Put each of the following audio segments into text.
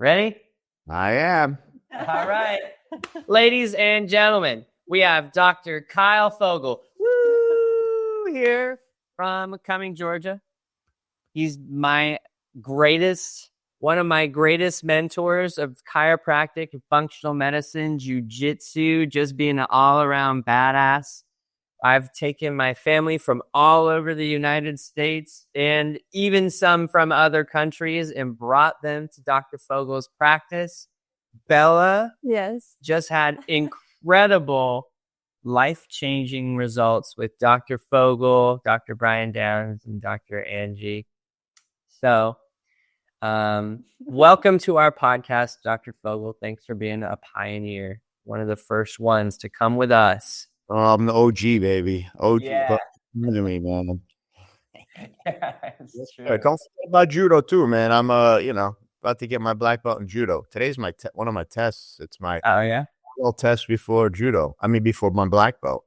Ready? I am. All right. Ladies and gentlemen, we have Dr. Kyle Fogel here from Cumming, Georgia. He's one of my greatest mentors of chiropractic and functional medicine, jiu-jitsu, just being an all-around badass. I've taken my family from all over the United States and even some from other countries and brought them to Dr. Fogel's practice. Bella just had incredible life-changing results with Dr. Fogel, Dr. Brian Downs, and Dr. Angie. So welcome to our podcast, Dr. Fogel. Thanks for being a pioneer, one of the first ones to come with us. Oh, I'm the OG, baby. OG. Yeah. To me, man. Yeah, it's true. Don't forget about judo too, man. I'm about to get my black belt in judo. Today's my one of my tests. It's my test before judo. Before my black belt.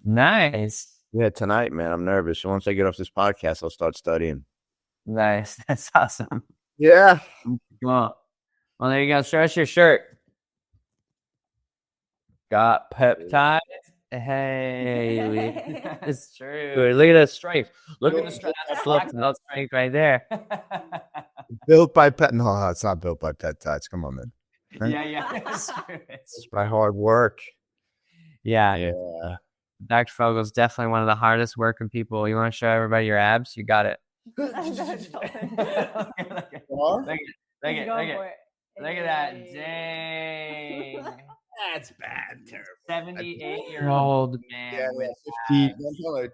Nice. Yeah, tonight, man. I'm nervous. So once I get off this podcast, I'll start studying. Nice. That's awesome. Yeah. Well, there you go. Show us your shirt. Got peptides. Hey, it's true. Look at the stripe. Look at the stripe. That's the stripe right there. Built by No, it's not built by peptides. Come on, man. Yeah. It's true. It's my hard work. Yeah. Dr. Fogel's definitely one of the hardest working people. You want to show everybody your abs? You got it. Look at that. Dang. That's bad. Terrible. 78-year-old man with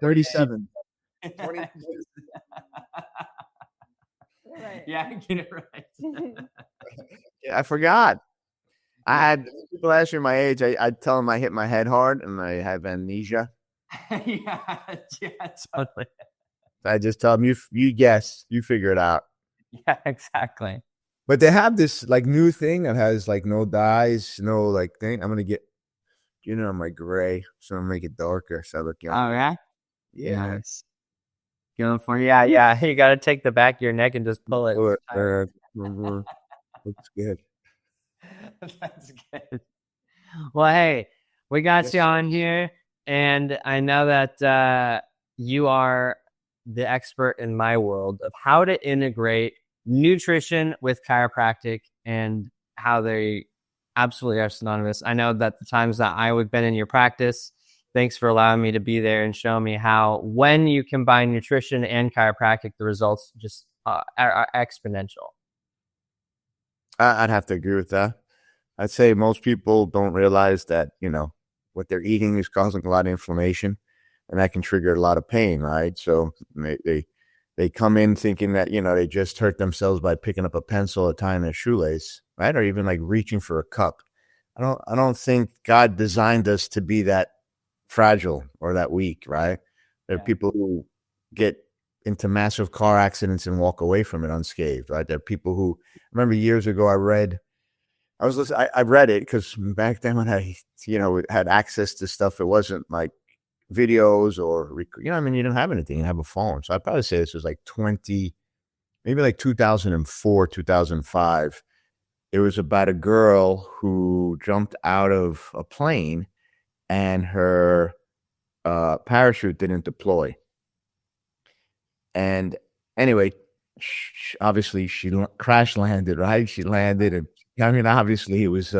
37. 20. Yeah, get it right. Yeah, I forgot. I had people ask me my age. I'd tell them I hit my head hard and I have amnesia. yeah, totally. I just tell them, you guess, you figure it out. Yeah, exactly. But they have this new thing that has no dyes, no thing. I'm gonna get, my gray, so I'm gonna make it darker. So I look young. Oh yeah, yeah. Nice. Going for yeah. You got to take the back of your neck and just pull it. Looks good. That's good. Well, hey, we got you on here, and I know that you are the expert in my world of how to integrate nutrition with chiropractic and how they absolutely are synonymous. I know that the times that I've been in your practice, thanks for allowing me to be there and show me how when you combine nutrition and chiropractic, the results just are exponential. I'd have to agree with that. I'd say most people don't realize that, what they're eating is causing a lot of inflammation, and that can trigger a lot of pain, right? So they come in thinking that, they just hurt themselves by picking up a pencil or tying a shoelace, right? Or even reaching for a cup. I don't think God designed us to be that fragile or that weak, right? There are people who get into massive car accidents and walk away from it unscathed, right? There are people who, I remember years ago, I read it because back then when I, had access to stuff, it wasn't like videos or, you didn't have anything, you have a phone. So I'd probably say this was maybe 2004, 2005. It was about a girl who jumped out of a plane and her parachute didn't deploy. And anyway, obviously she crash landed, right? She landed, and obviously it was,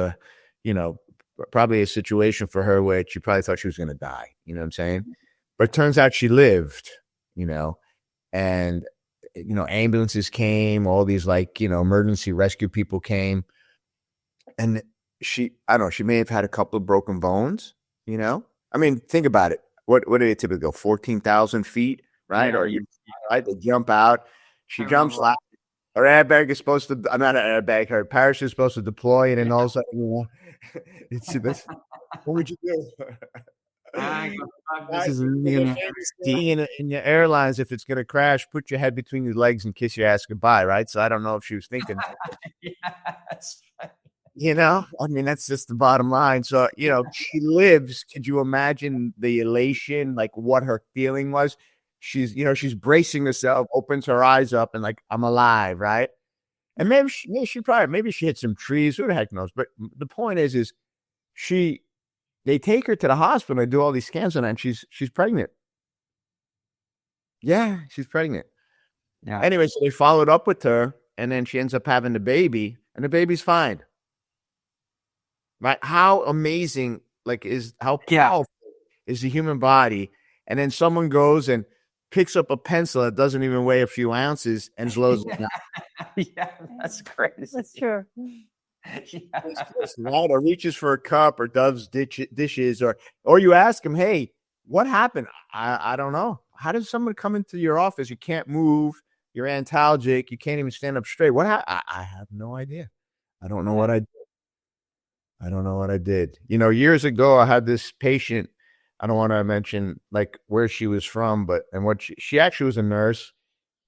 probably a situation for her where she probably thought she was going to die. You know what I'm saying? But it turns out she lived, and, ambulances came, all these emergency rescue people came. And she may have had a couple of broken bones, think about it. What do they typically go? 14,000 feet, right? Or right? They jump out. She jumps out. Her airbag is supposed to, not an airbag, her parachute is supposed to deploy, and then all of a sudden, what would you do? This is in your airlines, if it's going to crash, put your head between your legs and kiss your ass goodbye, right? So I don't know if she was thinking. That's that's just the bottom line. So, she lives. Could you imagine the elation, what her feeling was? She's bracing herself, opens her eyes up, and I'm alive, right? And maybe she hit some trees. Who the heck knows? But the point is they take her to the hospital and do all these scans on her, and she's pregnant. Yeah, she's pregnant. Yeah. Anyway, so they followed up with her, and then she ends up having the baby, and the baby's fine. Right? How amazing, how powerful is the human body? And then someone goes and picks up a pencil that doesn't even weigh a few ounces and blows it out. Yeah, that's crazy. That's true. Yeah. Right? Or reaches for a cup or does dishes, or you ask him, hey, what happened? I don't know. How does someone come into your office? You can't move. You're antalgic. You can't even stand up straight. What I have no idea. I don't know what I did. I don't know what I did. Years ago, I had this patient. I don't want to mention like where she was from, and what she actually was a nurse,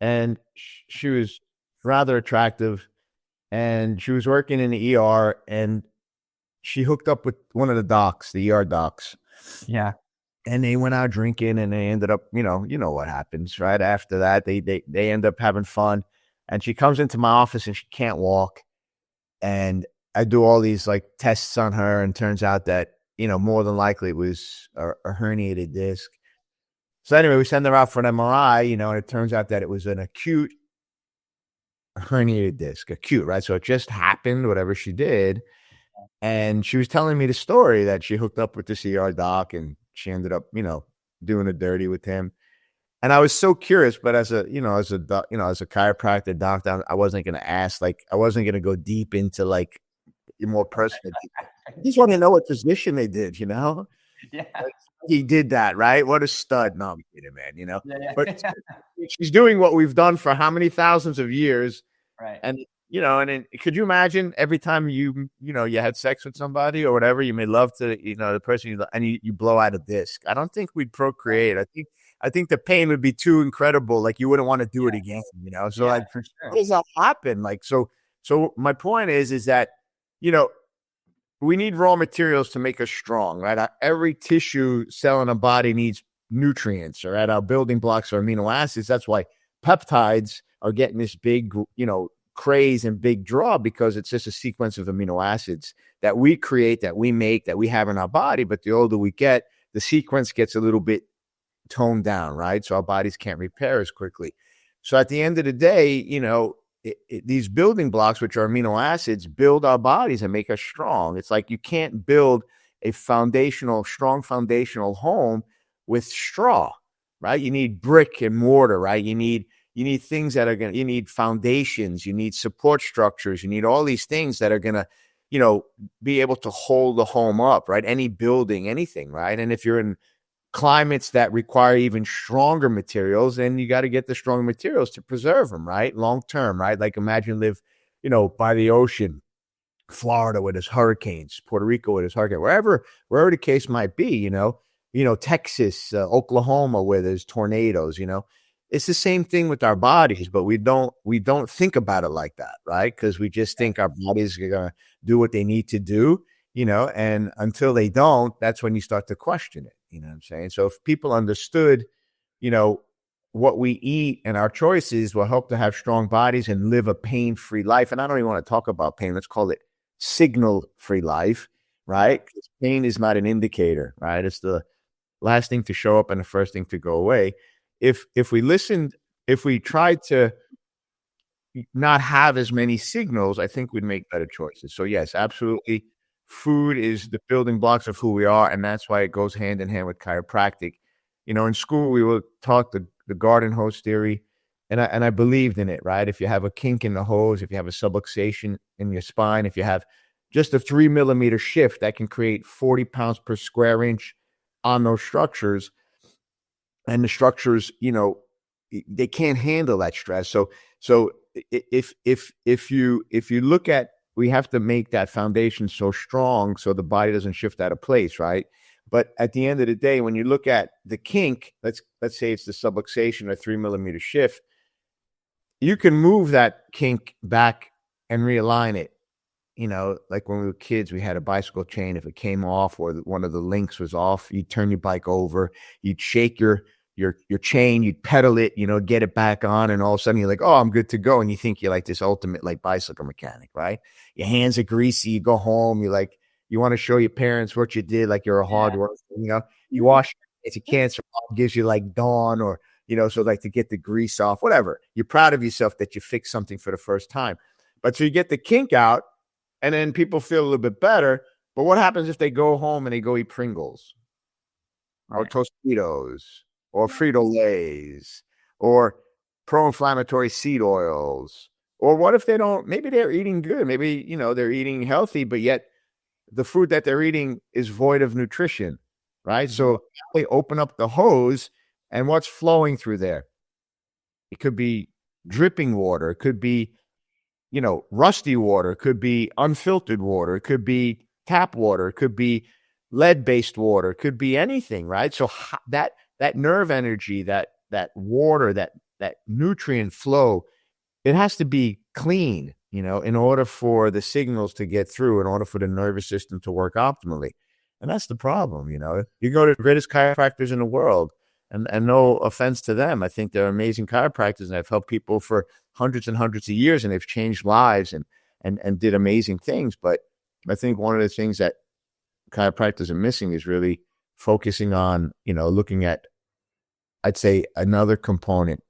and she was rather attractive, and she was working in the ER, and she hooked up with one of the docs, the ER docs. Yeah. And they went out drinking, and they ended up, you know what happens, right? After that, they end up having fun, and she comes into my office and she can't walk, and I do all these like tests on her, and turns out that, more than likely it was a herniated disc. So anyway, we send her out for an MRI, and it turns out that it was an acute herniated disc, right? So it just happened, whatever she did. And she was telling me the story that she hooked up with this ER doc, and she ended up, doing it dirty with him. And I was so curious, but as a chiropractor doctor, I wasn't going to ask, I wasn't going to go deep into more personal. I just want to know what position they did, Yeah. He did that, right? What a stud. No, I'm kidding, man, Yeah. But she's doing what we've done for how many thousands of years. Right. And, and then could you imagine every time you had sex with somebody or whatever, you may love to, the person and you blow out a disc. I don't think we'd procreate. I think the pain would be too incredible. Like you wouldn't want to do it again, So for sure. how does that happen? So my point is that, we need raw materials to make us strong, right? Every tissue cell in a body needs nutrients, all right? Our building blocks are amino acids. That's why peptides are getting this big, craze and big draw, because it's just a sequence of amino acids that we create, that we make, that we have in our body. But the older we get, the sequence gets a little bit toned down, right? So our bodies can't repair as quickly. So at the end of the day, these building blocks, which are amino acids, build our bodies and make us strong. It's like you can't build a strong foundational home with straw, right? You need brick and mortar, right? You need things that are you need foundations, you need support structures, you need all these things that are going to, be able to hold the home up, right? Any building, anything, right? And if you're in climates that require even stronger materials, and you got to get the strong materials to preserve them, right? Long term, right? Like imagine live, by the ocean, Florida with its hurricanes, Puerto Rico with its hurricane, wherever the case might be, Texas, Oklahoma where there's tornadoes, it's the same thing with our bodies, but we don't think about it like that, right? Because we just think our bodies are going to do what they need to do, and until they don't, that's when you start to question it. You know what I'm saying? So if people understood, what we eat and our choices will help to have strong bodies and live a pain-free life. And I don't even want to talk about pain. Let's call it signal-free life, right? Because pain is not an indicator, right? It's the last thing to show up and the first thing to go away. If we tried to not have as many signals, I think we'd make better choices. So yes, absolutely. Food is the building blocks of who we are, and that's why it goes hand in hand with chiropractic. In school we were taught the garden hose theory, and I believed in it, right? If you have a kink in the hose, if you have a subluxation in your spine, if you have just a 3 millimeter shift, that can create 40 pounds per square inch on those structures, and the structures, they can't handle that stress. So if you look at, we have to make that foundation so strong so the body doesn't shift out of place, right? But at the end of the day, when you look at the kink, let's say it's the subluxation or 3 millimeter shift, you can move that kink back and realign it. Like when we were kids, we had a bicycle chain. If it came off or one of the links was off, you'd turn your bike over, you'd shake your your chain, you'd pedal it, get it back on, and all of a sudden you're like, oh, I'm good to go. And you think you're like this ultimate like bicycle mechanic, right? Your hands are greasy, you go home, you want to show your parents what you did, like you're a hard worker, you wash it's a cancer mom gives you like Dawn or so like to get the grease off, whatever. You're proud of yourself that you fixed something for the first time. But so you get the kink out and then people feel a little bit better. But what happens if they go home and they go eat Pringles or Tostitos or Frito-Lays or pro-inflammatory seed oils? Or what if maybe they're eating good. Maybe, they're eating healthy, but yet the food that they're eating is void of nutrition, right? So they open up the hose and what's flowing through there? It could be dripping water. It could be, rusty water. It could be unfiltered water. It could be tap water. It could be lead-based water. It could be anything, right? So that nerve energy, that water, that nutrient flow, it has to be clean, in order for the signals to get through, in order for the nervous system to work optimally. And that's the problem, You go to the greatest chiropractors in the world, and no offense to them. I think they're amazing chiropractors, and I've helped people for hundreds and hundreds of years, and they've changed lives and did amazing things. But I think one of the things that chiropractors are missing is really focusing on, looking at, I'd say, another component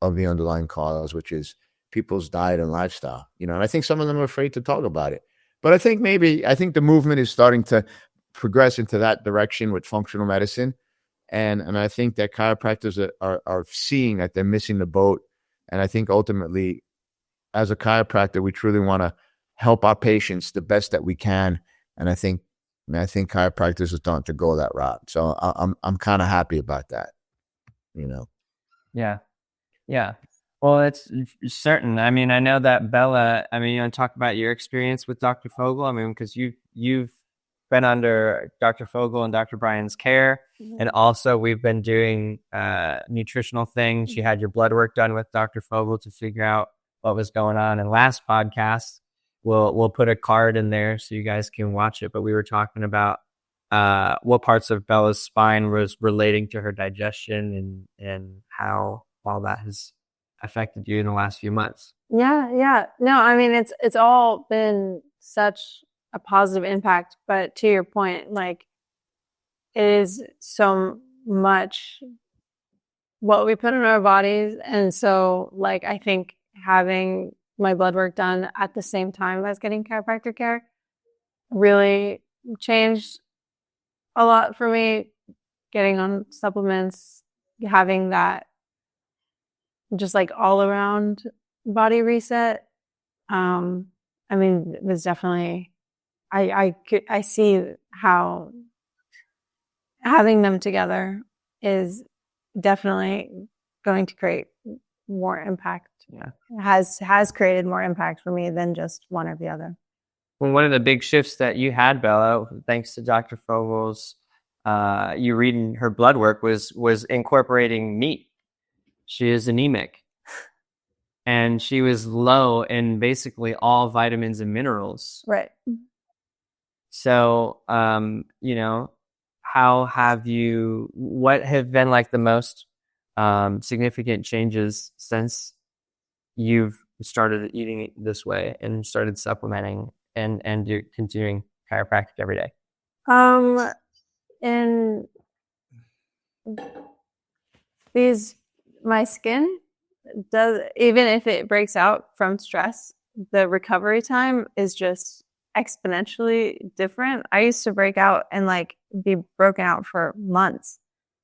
of the underlying cause, which is people's diet and lifestyle, and I think some of them are afraid to talk about it. But I think the movement is starting to progress into that direction with functional medicine. And I think that chiropractors are seeing that they're missing the boat. And I think ultimately, as a chiropractor, we truly want to help our patients the best that we can. And I think chiropractors are starting to go that route. So I'm kind of happy about that, Yeah. Yeah. Well, it's certain. I mean, I know that Bella, you want to talk about your experience with Dr. Fogel? Because you've been under Dr. Fogel and Dr. Brian's care. Mm-hmm. And also we've been doing nutritional things. You had your blood work done with Dr. Fogel to figure out what was going on. And last podcast, we'll put a card in there so you guys can watch it. But we were talking about what parts of Bella's spine was relating to her digestion and how all that has affected you in the last few months. Yeah. No, it's all been such a positive impact, but to your point, like, it is so much what we put in our bodies. And so, like, I think having my blood work done at the same time as getting chiropractic care really changed a lot for me. Getting on supplements, having that just like all around body reset. It was definitely, I see how having them together is definitely going to create more impact. Yeah. Has created more impact for me than just one or the other. Well, one of the big shifts that you had, Bella, thanks to Dr. Fogel's, you reading her blood work was incorporating meat. She is anemic. And she was low in basically all vitamins and minerals. Right. So, what have been like the most significant changes since you've started eating it this way and started supplementing and you're continuing chiropractic every day? In my skin does, even if it breaks out from stress, the recovery time is just exponentially different. I used to break out and like be broken out for months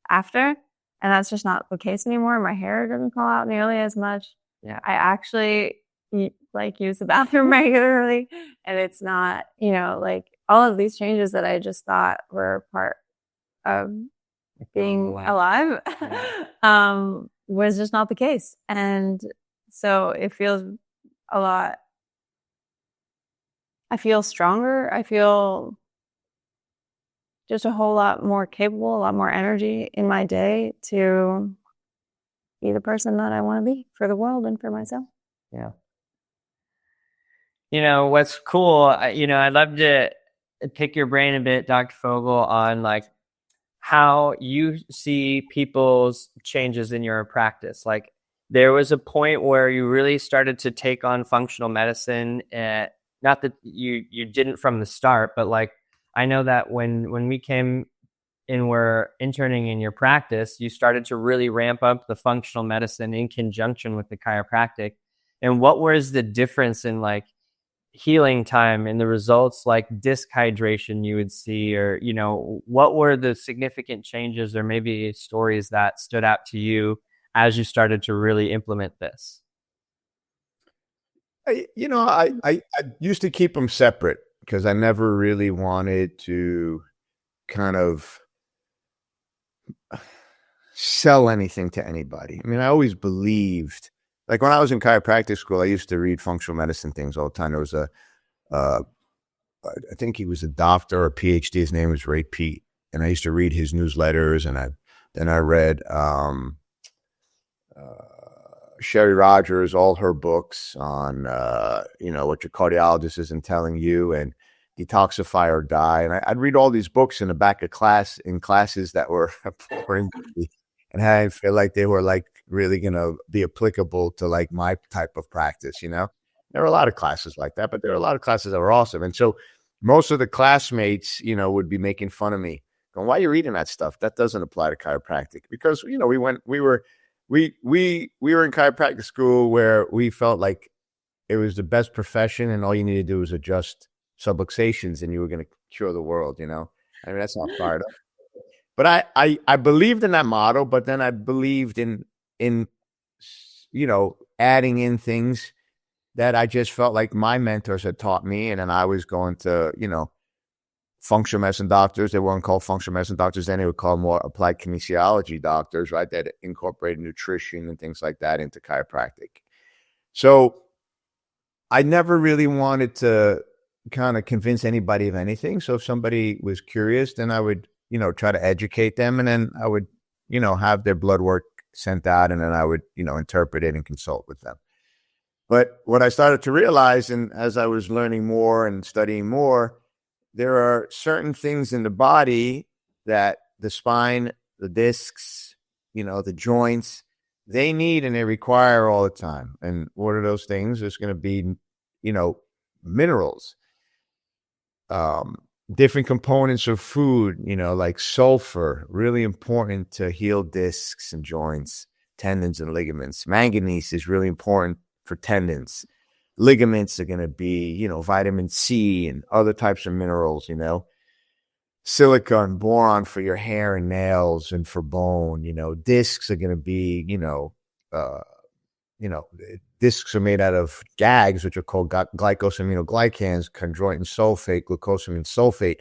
after, and that's just not the case anymore. My hair doesn't fall out nearly as much. Yeah, I actually use the bathroom regularly, and it's not, like all of these changes that I just thought were part of being alive. Yeah. Was just not the case. And so it feels a lot, I feel stronger. I feel just a whole lot more capable, a lot more energy in my day to be the person that I want to be for the world and for myself. Yeah. What's cool, I'd love to pick your brain a bit, Dr. Fogel, on like how you see people's changes in your practice. Like, there was a point where you really started to take on functional medicine. Not that you didn't from the start, but like, I know that when we came and were interning in your practice, you started to really ramp up the functional medicine in conjunction with the chiropractic. And what was the difference in like healing time and the results, like disc hydration you would see, or what were the significant changes or maybe stories that stood out to you as you started to really implement this? I used to keep them separate because I never really wanted to kind of sell anything to anybody. I mean, I always believed, like when I was in chiropractic school, I used to read functional medicine things all the time. There was I think he was a doctor or a PhD. His name was Ray Pete, and I used to read his newsletters. And I read Sherry Rogers, all her books on what your cardiologist isn't telling you, and Detoxify or Die. And I'd read all these books in the back of classes that were boring to me, and I feel like they were like really gonna be applicable to like my type of practice. There were a lot of classes like that, but there were a lot of classes that were awesome. And so most of the classmates, would be making fun of me, going, "Why are you reading that stuff? That doesn't apply to chiropractic." Because we were in chiropractic school where we felt like it was the best profession, and all you needed to do was adjust subluxations and you were going to cure the world. I mean, that's not fired up. But I believed in that model, but then I believed in adding in things that I just felt like my mentors had taught me. And then I was going to, functional medicine doctors. They weren't called functional medicine doctors then. They were called more applied kinesiology doctors, right? That incorporated nutrition and things like that into chiropractic. So I never really wanted to kind of convince anybody of anything. So if somebody was curious, then I would, try to educate them. And then I would, have their blood work sent out, and then I would, interpret it and consult with them. But what I started to realize, and as I was learning more and studying more, there are certain things in the body that the spine, the discs, the joints, they need and they require all the time. And what are those things? There's going to be, minerals, different components of food, like sulfur, really important to heal discs and joints, tendons and ligaments. Manganese is really important for tendons. Ligaments are going to be, vitamin C and other types of minerals, silica and boron for your hair and nails and for bone. Discs are going to be, discs are made out of GAGs, which are called glycosaminoglycans, chondroitin sulfate, glucosamine sulfate.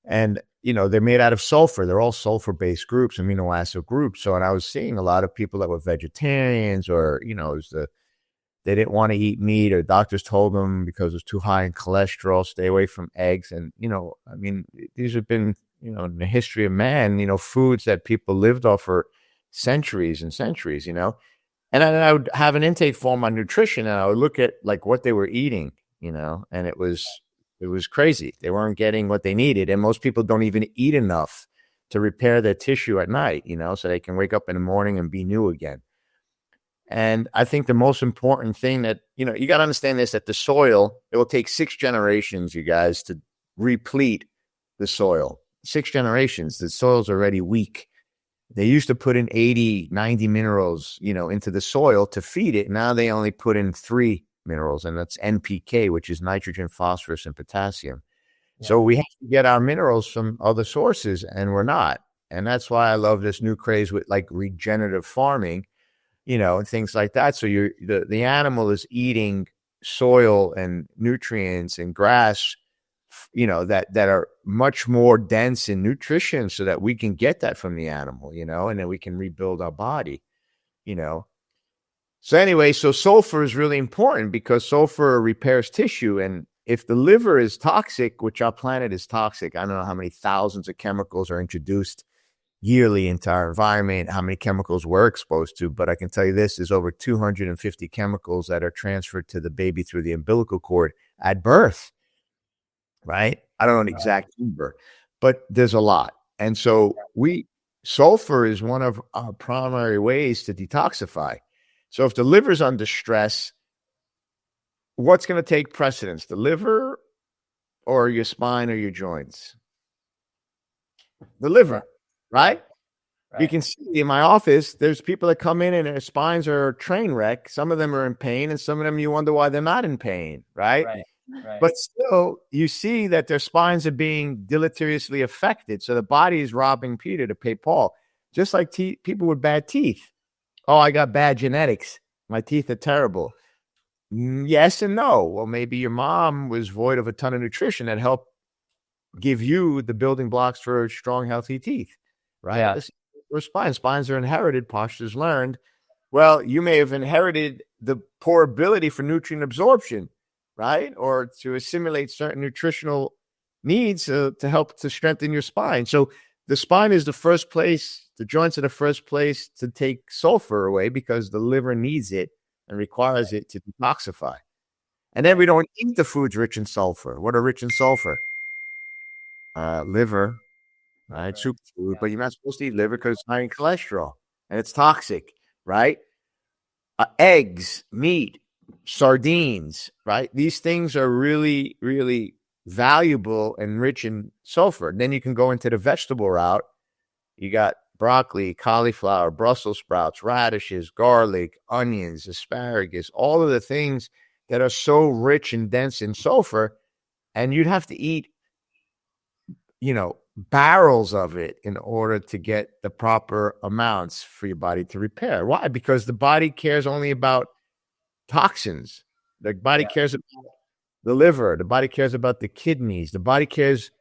And, they're made out of sulfur. They're all sulfur-based groups, amino acid groups. So, and I was seeing a lot of people that were vegetarians, or, they didn't want to eat meat, or doctors told them because it was too high in cholesterol, stay away from eggs. And, these have been, in the history of man, foods that people lived off for centuries and centuries, And then I would have an intake form on nutrition, and I would look at like what they were eating, and it was crazy. They weren't getting what they needed. And most people don't even eat enough to repair their tissue at night, so they can wake up in the morning and be new again. And I think the most important thing that, you got to understand this, that the soil, it will take 6 generations, you guys, to replete the soil. 6 generations. The soil's already weak. They used to put in 80, 90 minerals, into the soil to feed it. Now they only put in 3 minerals, and that's NPK, which is nitrogen, phosphorus, and potassium. Yeah. So we have to get our minerals from other sources, and we're not. And that's why I love this new craze with like regenerative farming, and things like that. So the animal is eating soil and nutrients and grass, that are much more dense in nutrition, so that we can get that from the animal, and then we can rebuild our body, So anyway, so sulfur is really important because sulfur repairs tissue. And if the liver is toxic, which our planet is toxic, I don't know how many thousands of chemicals are introduced yearly into our environment, how many chemicals we're exposed to. But I can tell you this, there's over 250 chemicals that are transferred to the baby through the umbilical cord at birth, right? I don't know the exact number, but there's a lot. And so sulfur is one of our primary ways to detoxify. So if the liver's under stress, what's going to take precedence, the liver or your spine or your joints? The liver, right? You can see in my office, there's people that come in and their spines are a train wreck. Some of them are in pain, and some of them you wonder why they're not in pain, right? But still, you see that their spines are being deleteriously affected. So the body is robbing Peter to pay Paul. Just like people with bad teeth. Oh, I got bad genetics. My teeth are terrible. Yes and no. Well, maybe your mom was void of a ton of nutrition that helped give you the building blocks for strong, healthy teeth, right? Yeah. Or spines are inherited, postures learned. Well, you may have inherited the poor ability for nutrient absorption, right? Or to assimilate certain nutritional needs to help to strengthen your spine. So the spine is the first place, the joints are the first place to take sulfur away because the liver needs it and requires it to detoxify. And then we don't eat the foods rich in sulfur. What are rich in sulfur? Liver, right? Superfood, but you're not supposed to eat liver because it's high in cholesterol and it's toxic, right? Eggs, meat, sardines, right? These things are really, really valuable and rich in sulfur. Then you can go into the vegetable route. You got broccoli, cauliflower, Brussels sprouts, radishes, garlic, onions, asparagus, all of the things that are so rich and dense in sulfur. And you'd have to eat, barrels of it in order to get the proper amounts for your body to repair. Why? Because the body cares only about toxins. The body cares about the liver. The body cares about the kidneys. The body cares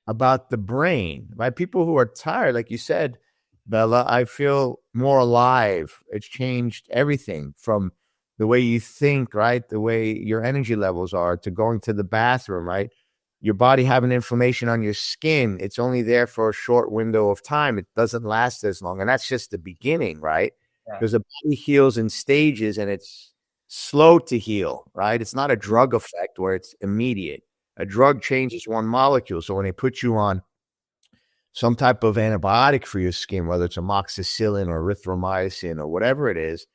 about the brain, right? People who are tired, like you said, Bella, I feel more alive. It's changed everything from the way you think, right? The way your energy levels are to going to the bathroom, right? Your body having inflammation on your skin. It's only there for a short window of time. It doesn't last as long. And that's just the beginning, right? Because the body heals in stages and it's slow to heal, right? It's not a drug effect where it's immediate. A drug changes one molecule. So when they put you on some type of antibiotic for your skin, whether it's amoxicillin or erythromycin or whatever it is,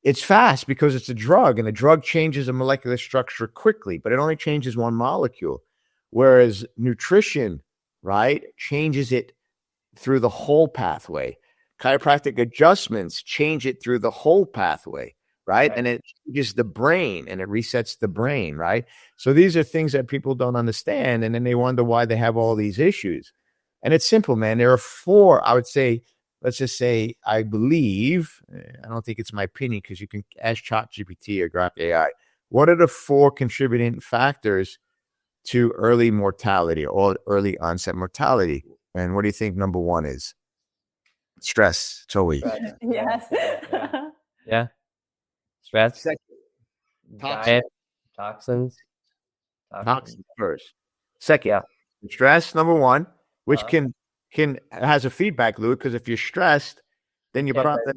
it's fast because it's a drug, and a drug changes a molecular structure quickly, but it only changes one molecule. Whereas nutrition, right, changes it through the whole pathway. Chiropractic adjustments change it through the whole pathway, right? And it changes the brain and it resets the brain, right? So these are things that people don't understand, and then they wonder why they have all these issues. And it's simple, man. There are 4, I would say, let's just say, I believe, I don't think it's my opinion because you can ask ChatGPT or Grok AI. What are the 4 contributing factors to early mortality or early onset mortality? And what do you think number 1 is? Stress. It's always. Yes. Yeah. Stress. Second, Diet. Toxins. toxins first. Second, stress, number 1, which can has a feedback loop, because if you're stressed, then you put on the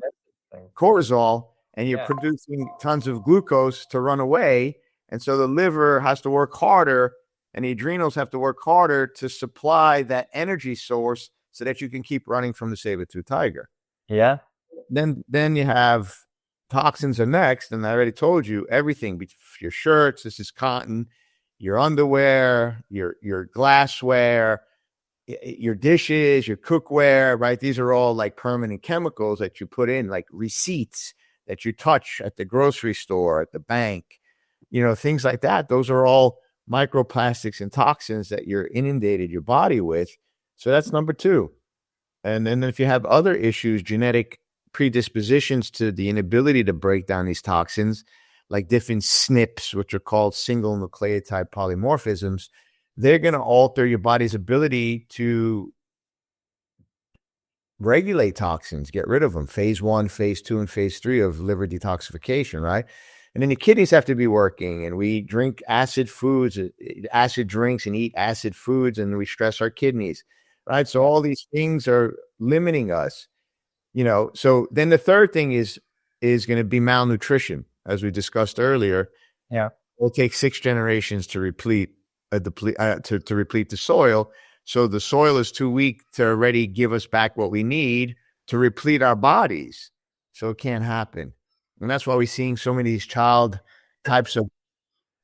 cortisol and you're producing tons of glucose to run away. And so the liver has to work harder and the adrenals have to work harder to supply that energy source so that you can keep running from the saber-tooth tiger. Yeah. Then you have toxins are next. And I already told you everything, your shirts, this is cotton, your underwear, your glassware, your dishes, your cookware, right? These are all like permanent chemicals that you put in, like receipts that you touch at the grocery store, at the bank, things like that. Those are all microplastics and toxins that you're inundated your body with. So that's number 2. And then if you have other issues, genetic predispositions to the inability to break down these toxins, like different SNPs, which are called single nucleotide polymorphisms, they're going to alter your body's ability to regulate toxins, get rid of them. Phase 1, phase 2, and phase 3 of liver detoxification, right? And then your kidneys have to be working, and we drink acid foods, acid drinks, and eat acid foods, and we stress our kidneys, right? So all these things are limiting us, So then the third thing is going to be malnutrition, as we discussed earlier. Yeah. It'll take 6 generations to replete to replete the soil. So the soil is too weak to already give us back what we need to replete our bodies. So it can't happen. And that's why we're seeing so many of these child types of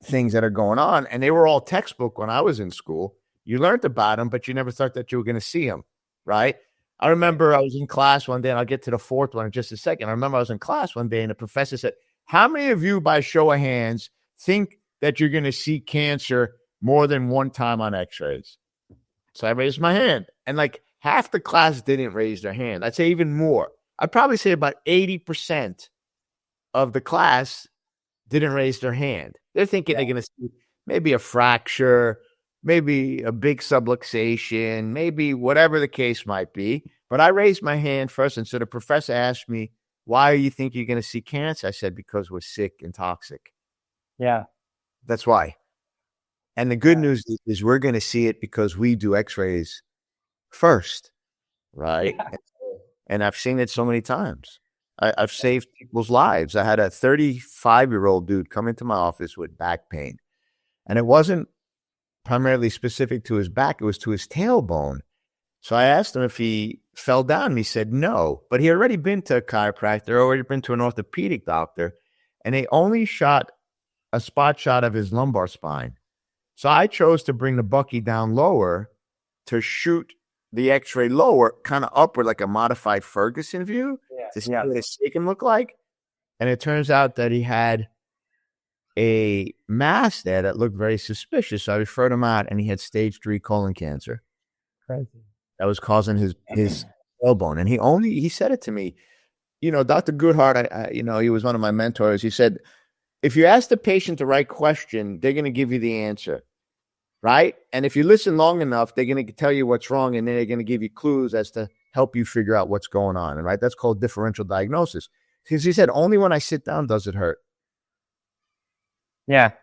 things that are going on. And they were all textbook when I was in school. You learned about them, but you never thought that you were going to see them, right? I remember I was in class one day, and I'll get to the fourth one in just a second. I remember I was in class one day, and the professor said, how many of you, by show of hands, think that you're going to see cancer more than one time on x-rays? So I raised my hand, and like half the class didn't raise their hand. I'd say even more. I'd probably say about 80% of the class didn't raise their hand. They're thinking they're going to see maybe a fracture, maybe a big subluxation, maybe whatever the case might be. But I raised my hand first, and so the professor asked me, why do you think you're going to see cancer? I said, because we're sick and toxic. Yeah. That's why. And the good news is we're going to see it because we do x-rays first, right? Yeah. And I've seen it so many times. I've saved people's lives. I had a 35-year-old dude come into my office with back pain. And it wasn't primarily specific to his back. It was to his tailbone. So I asked him if he fell down, and he said no. But he had already been to a chiropractor, already been to an orthopedic doctor, and they only shot a spot shot of his lumbar spine. So I chose to bring the Bucky down lower to shoot the x-ray lower, kind of upward, like a modified Ferguson view, to see what a snake can look like. And it turns out that he had a mass there that looked very suspicious. So I referred him out, and he had stage 3 colon cancer. Crazy. That was causing his tailbone. And he said it to me, Dr. Goodhart, he was one of my mentors. He said, if you ask the patient the right question, they're going to give you the answer, right? And if you listen long enough, they're going to tell you what's wrong, and then they're going to give you clues as to help you figure out what's going on. And right, that's called differential diagnosis. Because he said, only when I sit down does it hurt. Yeah.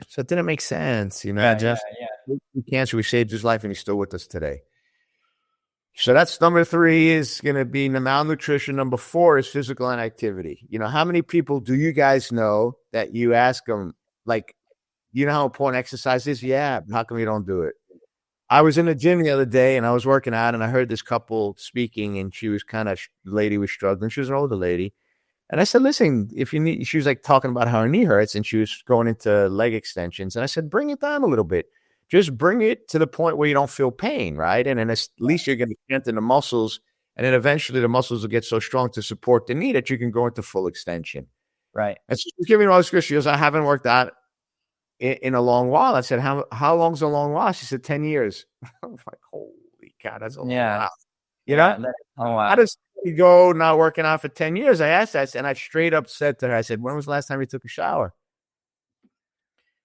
So it didn't make sense, Cancer, we saved his life, and he's still with us today. So that's number 3 is going to be the malnutrition. Number 4 is physical inactivity. How many people do you guys know that you ask them, like, how important exercise is? Yeah, how come you don't do it? I was in the gym the other day, and I was working out, and I heard this couple speaking, and she was the lady was struggling. She was an older lady. And I said, listen, if you need, she was like talking about how her knee hurts, and she was going into leg extensions. And I said, bring it down a little bit. Just bring it to the point where you don't feel pain, right? And then at least you're going to strengthen the muscles, and then eventually the muscles will get so strong to support the knee that you can go into full extension. Right. And so she's giving me all this. She goes, I haven't worked out in a long while. I said, how long's a long while? She said, 10 years. I was like, holy cow, that's a long while. How does he go not working out for 10 years? I asked that, and I straight up said to her, I said, when was the last time you took a shower?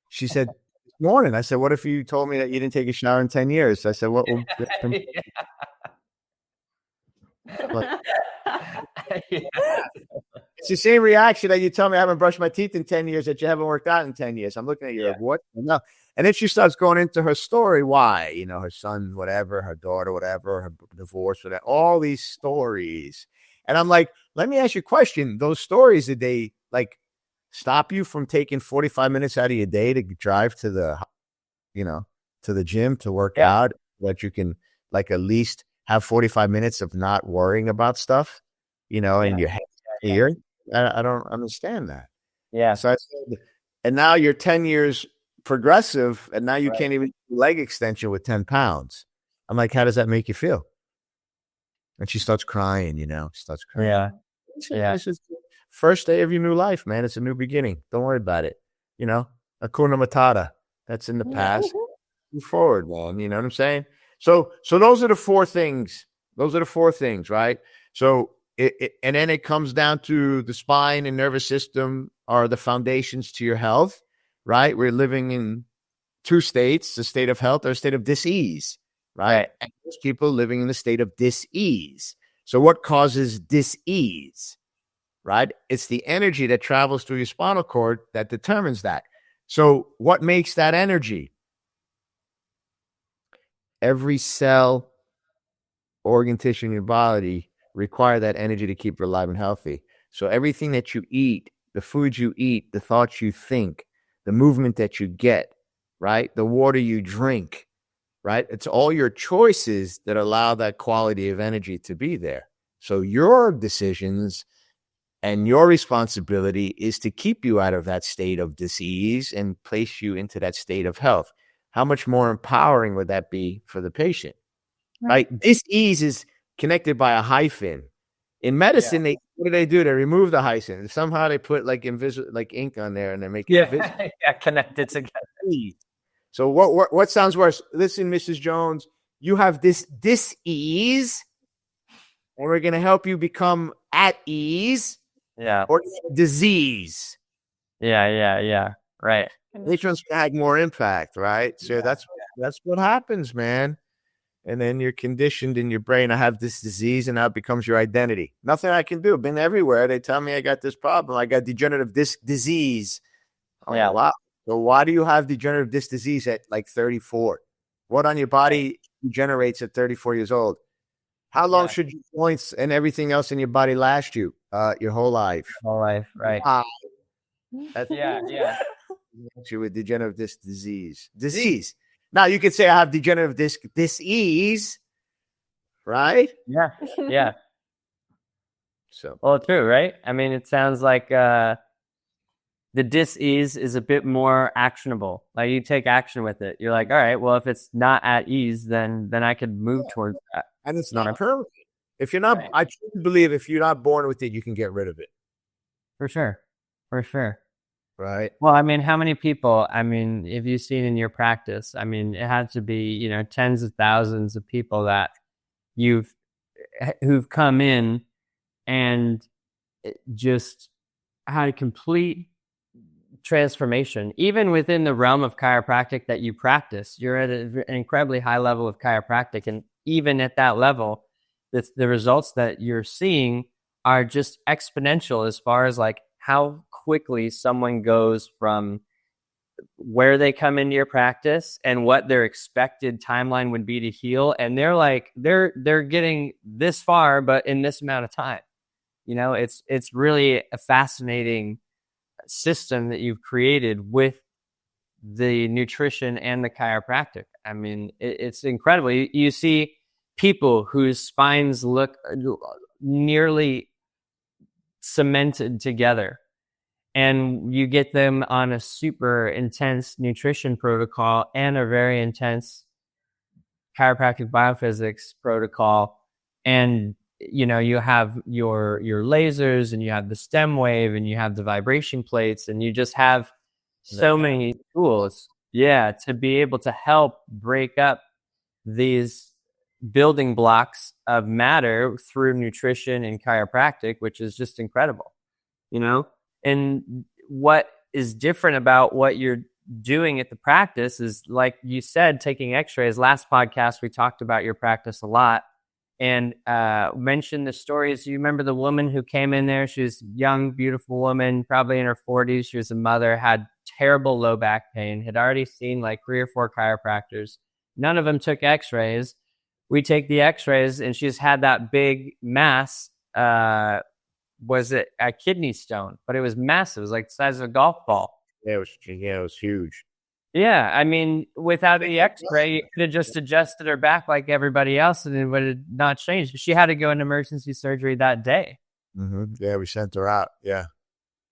She said, this morning. I said, what if you told me that you didn't take a shower in 10 years? I said, what? It's the same reaction that you tell me I haven't brushed my teeth in 10 years, that you haven't worked out in 10 years. I'm looking at you like, what? No. And then she starts going into her story. Why? Her son, whatever, her daughter, whatever, her divorce, whatever, all these stories. And I'm like, let me ask you a question. Those stories, did they stop you from taking 45 minutes out of your day to drive to the, to the gym to work out, that you can at least have 45 minutes of not worrying about stuff, in your head here? I don't understand that. Yeah. So I said, and now you're 10 years progressive, and now you can't even do leg extension with 10 pounds. I'm like, how does that make you feel? And she starts crying, starts crying. Yeah. It's just first day of your new life, man. It's a new beginning. Don't worry about it. Hakuna Matata. That's in the past. Move forward, man. You know what I'm saying? So those are the 4 things. Those are the 4 things, right? So and then it comes down to the spine and nervous system are the foundations to your health, right? We're living in 2 states, a state of health or a state of dis-ease, right? And there's people living in the state of dis-ease. So what causes dis-ease, right? It's the energy that travels through your spinal cord that determines that. So what makes that energy? Every cell, organ, tissue in your body require that energy to keep you alive and healthy. So everything that you eat, the food you eat, the thoughts you think, the movement that you get, right? The water you drink, right? It's all your choices that allow that quality of energy to be there. So your decisions and your responsibility is to keep you out of that state of disease and place you into that state of health. How much more empowering would that be for the patient? Right? Dis-ease is connected by a hyphen. In medicine, what do? They remove the hyphen. Somehow they put like ink on there and they make it invisible. Connected together. So what sounds worse? Listen, Mrs. Jones, you have this dis-ease, and we're going to help you become at ease. Yeah. Or disease. Yeah. Right. Which one's going to have more impact, right? So that's what happens, man. And then you're conditioned in your brain. I have this disease, and now it becomes your identity. Nothing I can do. I've been everywhere. They tell me I got this problem. I got degenerative disc disease. Yeah. Wow. So why do you have degenerative disc disease at like 34? What on your body degenerates at 34 years old? How long should your joints and everything else in your body last you? Your whole life. Whole life, right? Yeah. You with degenerative disc disease. Now you could say I have degenerative disc disease, right? Yeah. So, well, true, right? I mean, it sounds like the dis-ease is a bit more actionable. Like you take action with it. You're like, all right, well, if it's not at ease, then I could move towards that. And it's not permanent. If you're not, I truly believe if you're not born with it, you can get rid of it. For sure. Right. Well, I mean, how many people, have you seen in your practice? I mean, it had to be, tens of thousands of people that who've come in and just had a complete transformation. Even within the realm of chiropractic that you practice, you're at an incredibly high level of chiropractic. And even at that level, the results that you're seeing are just exponential as far as like how quickly someone goes from where they come into your practice and what their expected timeline would be to heal. And they're getting this far, but in this amount of time. It's really a fascinating system that you've created with the nutrition and the chiropractic. I mean, it's incredible. You see people whose spines look nearly cemented together, and you get them on a super intense nutrition protocol and a very intense chiropractic biophysics protocol. And you have your lasers, and you have the stem wave, and you have the vibration plates, and you just have so many tools to be able to help break up these building blocks of matter through nutrition and chiropractic, which is just incredible. And what is different about what you're doing at the practice is, like you said, taking x-rays. Last podcast we talked about your practice a lot, and mentioned the stories. You remember the woman who came in there? She was a young, beautiful woman, probably in her 40s. She was a mother, had terrible low back pain, had already seen like 3 or 4 chiropractors. None of them took x-rays. We take the x-rays, and she's had that big mass. Was it a kidney stone? But it was massive. It was like the size of a golf ball. Yeah, it was huge. Yeah, I mean, without the x-ray, you could have just adjusted her back like everybody else, and it would have not changed. She had to go into emergency surgery that day. Mm-hmm. Yeah, we sent her out. Yeah.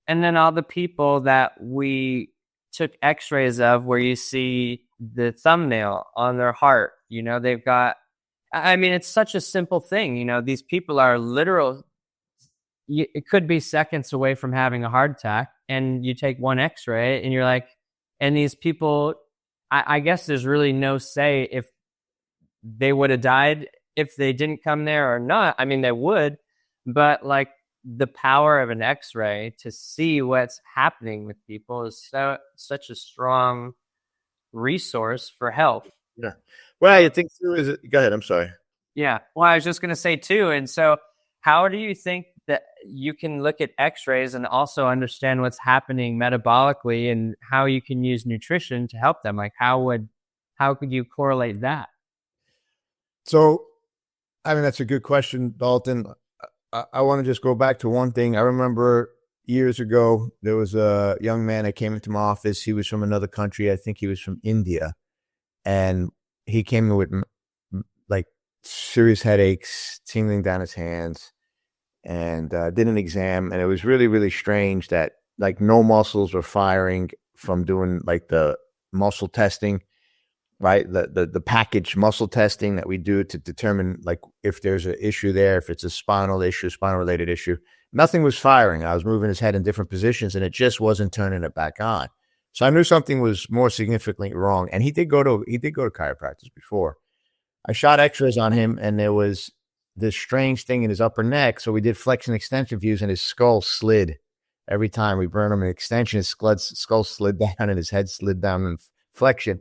And then all the people that we took x-rays of, where you see the thumbnail on their heart, they've got, it's such a simple thing. These people are literal. It could be seconds away from having a heart attack, and you take one x-ray and you're like, and these people, I guess there's really no say if they would have died if they didn't come there or not. I mean, they would, but like the power of an x-ray to see what's happening with people is such a strong resource for health. Yeah. Well, I think through go ahead. I'm sorry. Yeah. Well, I was just going to say too. And so how do you think that you can look at x-rays and also understand what's happening metabolically, and how you can use nutrition to help them? Like how could you correlate that? So, that's a good question, Dalton. I want to just go back to one thing. I remember years ago, there was a young man that came into my office. He was from another country. I think he was from India. And he came in with like serious headaches, tingling down his hands, and did an exam, and it was really, really strange that like no muscles were firing from doing like the muscle testing, right? The package muscle testing that we do to determine like if there's an issue there, if it's a spinal issue, spinal related issue. Nothing was firing. I was moving his head in different positions, and it just wasn't turning it back on. So I knew something was more significantly wrong. And he did go to chiropractors before. I shot X-rays on him, and there was this strange thing in his upper neck. So we did flexion extension views, and his skull slid every time we burned him an extension. His skull slid down, and his head slid down in flexion.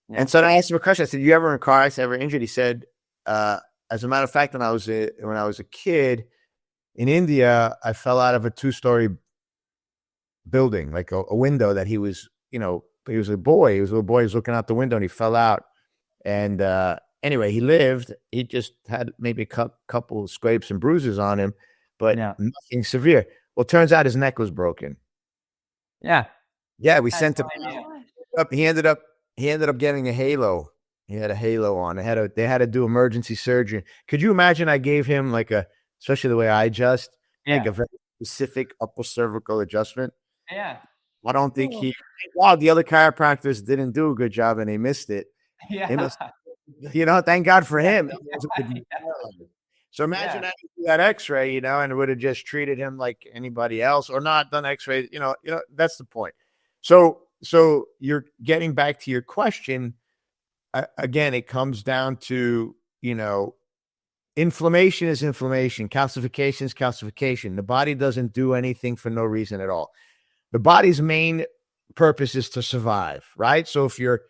Yeah. And so I asked him a question. I said, "You ever in a car accident, ever injured?" He said, "As a matter of fact, when I was a kid in India, I fell out of a 2-story building, like a window that he was, he was a boy. He was a little boy. He was looking out the window, and he fell out. And anyway, he lived. He just had maybe a couple of scrapes and bruises on him, but nothing severe. Well, it turns out his neck was broken. Yeah. Yeah, we sent him up. He ended up getting a halo. He had a halo on. They had to do emergency surgery. Could you imagine? I gave him especially the way I adjust, like a very specific upper cervical adjustment. Yeah. I don't think the other chiropractors didn't do a good job and they missed it. Yeah. Thank God for him. So imagine I could do that X-ray, and it would have just treated him like anybody else, or not done X-ray. That's the point. So you're getting back to your question. Again, it comes down to, inflammation is inflammation. Calcification is calcification. The body doesn't do anything for no reason at all. The body's main purpose is to survive, right? So if your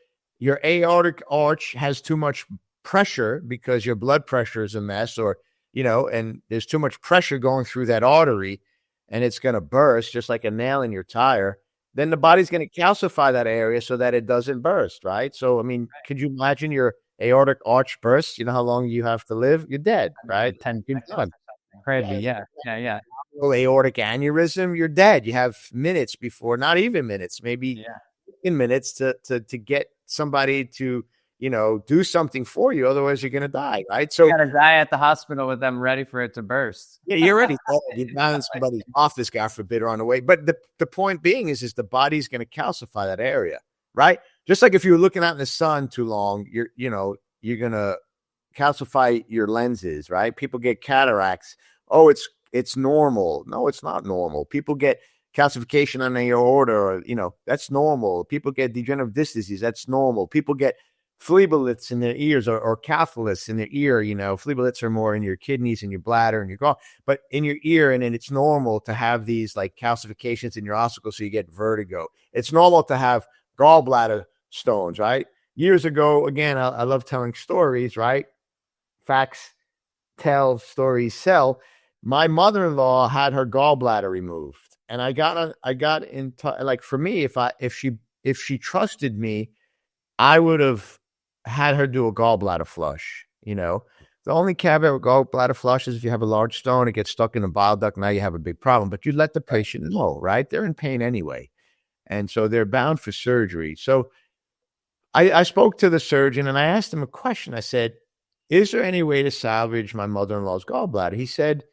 aortic arch has too much pressure because your blood pressure is a mess, or, and there's too much pressure going through that artery and it's going to burst just like a nail in your tire, then the body's going to calcify that area so that it doesn't burst, right? So, I mean, could you imagine your aortic arch bursts? You know how long you have to live? You're dead, right? 10 crazy. Yeah. Aortic aneurysm, you're dead. You have minutes before, not even minutes, maybe in minutes to get somebody to, do something for you. Otherwise, you're going to die, right? So you got to die at the hospital with them ready for it to burst. Yeah, you're already you're down in somebody's office, God forbid, or on the way. But the point being is the body's going to calcify that area, right? Just like if you were looking out in the sun too long, you're going to calcify your lenses, right? People get cataracts. Oh, it's normal. No, it's not normal. People get calcification on the aorta, or, that's normal. People get degenerative disc disease. That's normal. People get phlebolytics in their ears, or capsulitis in their ear. Phlebolytics are more in your kidneys and your bladder and your gall, but in your ear. And then it's normal to have these like calcifications in your ossicles, so you get vertigo. It's normal to have gallbladder stones, right? Years ago, again, I love telling stories, right? Facts tell, stories sell. My mother-in-law had her gallbladder removed, and I got in touch. Like, for me, if she trusted me, I would have had her do a gallbladder flush. The only caveat with gallbladder flush is if you have a large stone, it gets stuck in a bile duct. Now you have a big problem, but you let the patient know, right? They're in pain anyway, and so they're bound for surgery. So I spoke to the surgeon and I asked him a question. I said, "Is there any way to salvage my mother-in-law's gallbladder?" He said,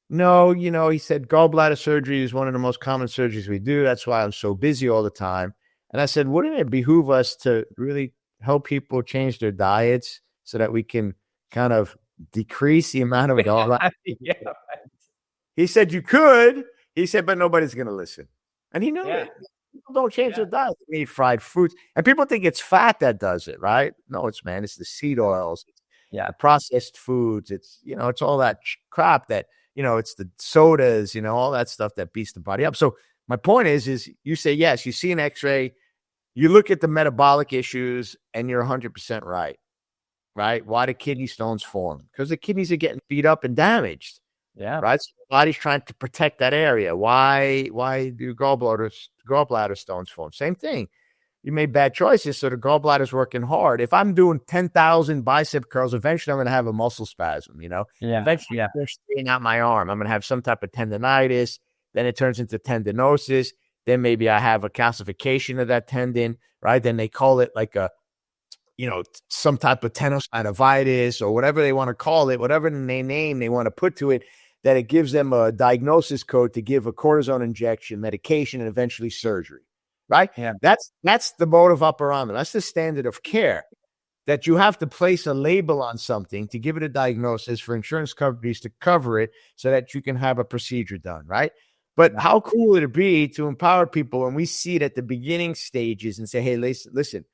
"No, he said gallbladder surgery is one of the most common surgeries we do. That's why I'm so busy all the time." And I said, "Wouldn't it behoove us to really help people change their diets so that we can kind of decrease the amount of gallbladder?" He said, "You could." He said, "But nobody's going to listen." And he knew it. People don't change their diet. They eat fried foods. And people think it's fat that does it, right? No, it's the seed oils. The processed foods. It's, it's all that crap that, it's the sodas, all that stuff that beats the body up. So my point is you say, yes, you see an X-ray, you look at the metabolic issues, and you're 100% right? Why do kidney stones form? Because the kidneys are getting beat up and damaged. Yeah. Right. So the body's trying to protect that area. Why do gallbladder stones form? Same thing. You made bad choices, so the gallbladder's working hard. If I'm doing 10,000 bicep curls, eventually I'm going to have a muscle spasm, Eventually they're staying out my arm. I'm going to have some type of tendonitis. Then it turns into tendinosis. Then maybe I have a calcification of that tendon, right? Then they call it like a some type of tenosynovitis or whatever they want to call it, whatever name they want to put to it, that it gives them a diagnosis code to give a cortisone injection, medication, and eventually surgery, right? Yeah. That's the modus operandi. That's the standard of care, that you have to place a label on something to give it a diagnosis for insurance companies to cover it so that you can have a procedure done, right? But how cool would it be to empower people when we see it at the beginning stages and say, hey, listen,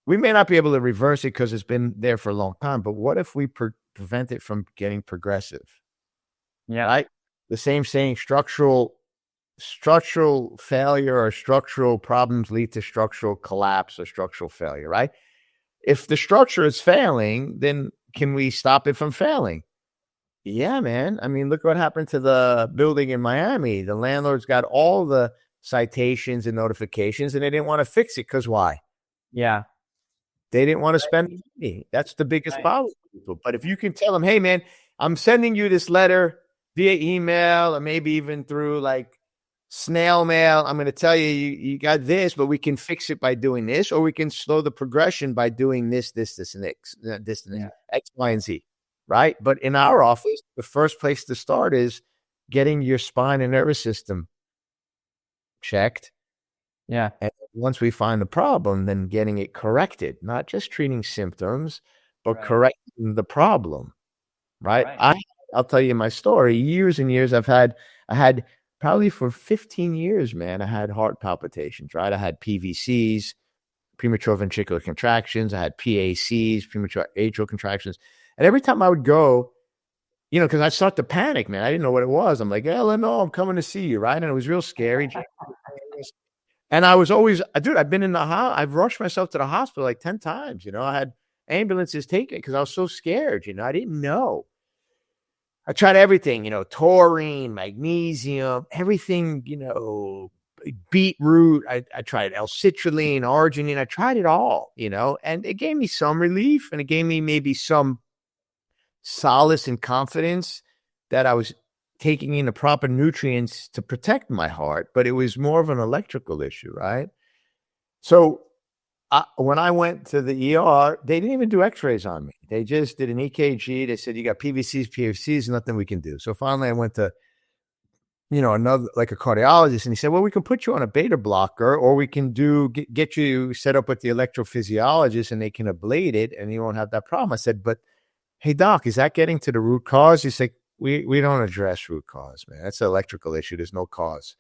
we may not be able to reverse it because it's been there for a long time, but what if we prevent it from getting progressive? Yeah. Right? The same saying, structural failure or structural problems lead to structural collapse or structural failure, right? If the structure is failing, then can we stop it from failing? Yeah, man. I mean, look what happened to the building in Miami. The landlords got all the citations and notifications, and they didn't want to fix it because why? Yeah. They didn't want to spend money. That's the biggest problem for people. But if you can tell them, hey, man, I'm sending you this letter via email or maybe even through like snail mail. I'm going to tell you, you got this, but we can fix it by doing this, or we can slow the progression by doing this, and X, X, Y, and Z, right? But in our office, the first place to start is getting your spine and nervous system checked. Yeah. And once we find the problem, then getting it corrected, not just treating symptoms, but correcting the problem, right? I'll tell you my story. Years and years I had probably for 15 years, man, I had heart palpitations, right? I had PVCs, premature ventricular contractions. I had PACs, premature atrial contractions. And every time I would go, because I'd start to panic, man. I didn't know what it was. I'm like, no, I'm coming to see you, right? And it was real scary. And I was always, dude, I've been in the I've rushed myself to the hospital like 10 times. I had ambulances taken because I was so scared. I didn't know. I tried everything, taurine, magnesium, everything, beetroot. I tried L-citrulline, arginine. I tried it all, and it gave me some relief, and it gave me maybe some solace and confidence that I was taking in the proper nutrients to protect my heart, but it was more of an electrical issue, right? So when I went to the ER, they didn't even do x-rays on me. They just did an EKG. They said, you got PVCs, PFCs, nothing we can do. So finally I went to, another, like a cardiologist, and he said, well, we can put you on a beta blocker, or we can get you set up with the electrophysiologist and they can ablate it and you won't have that problem. I said, but hey, doc, is that getting to the root cause? He said, we don't address root cause, man. That's an electrical issue. There's no cause.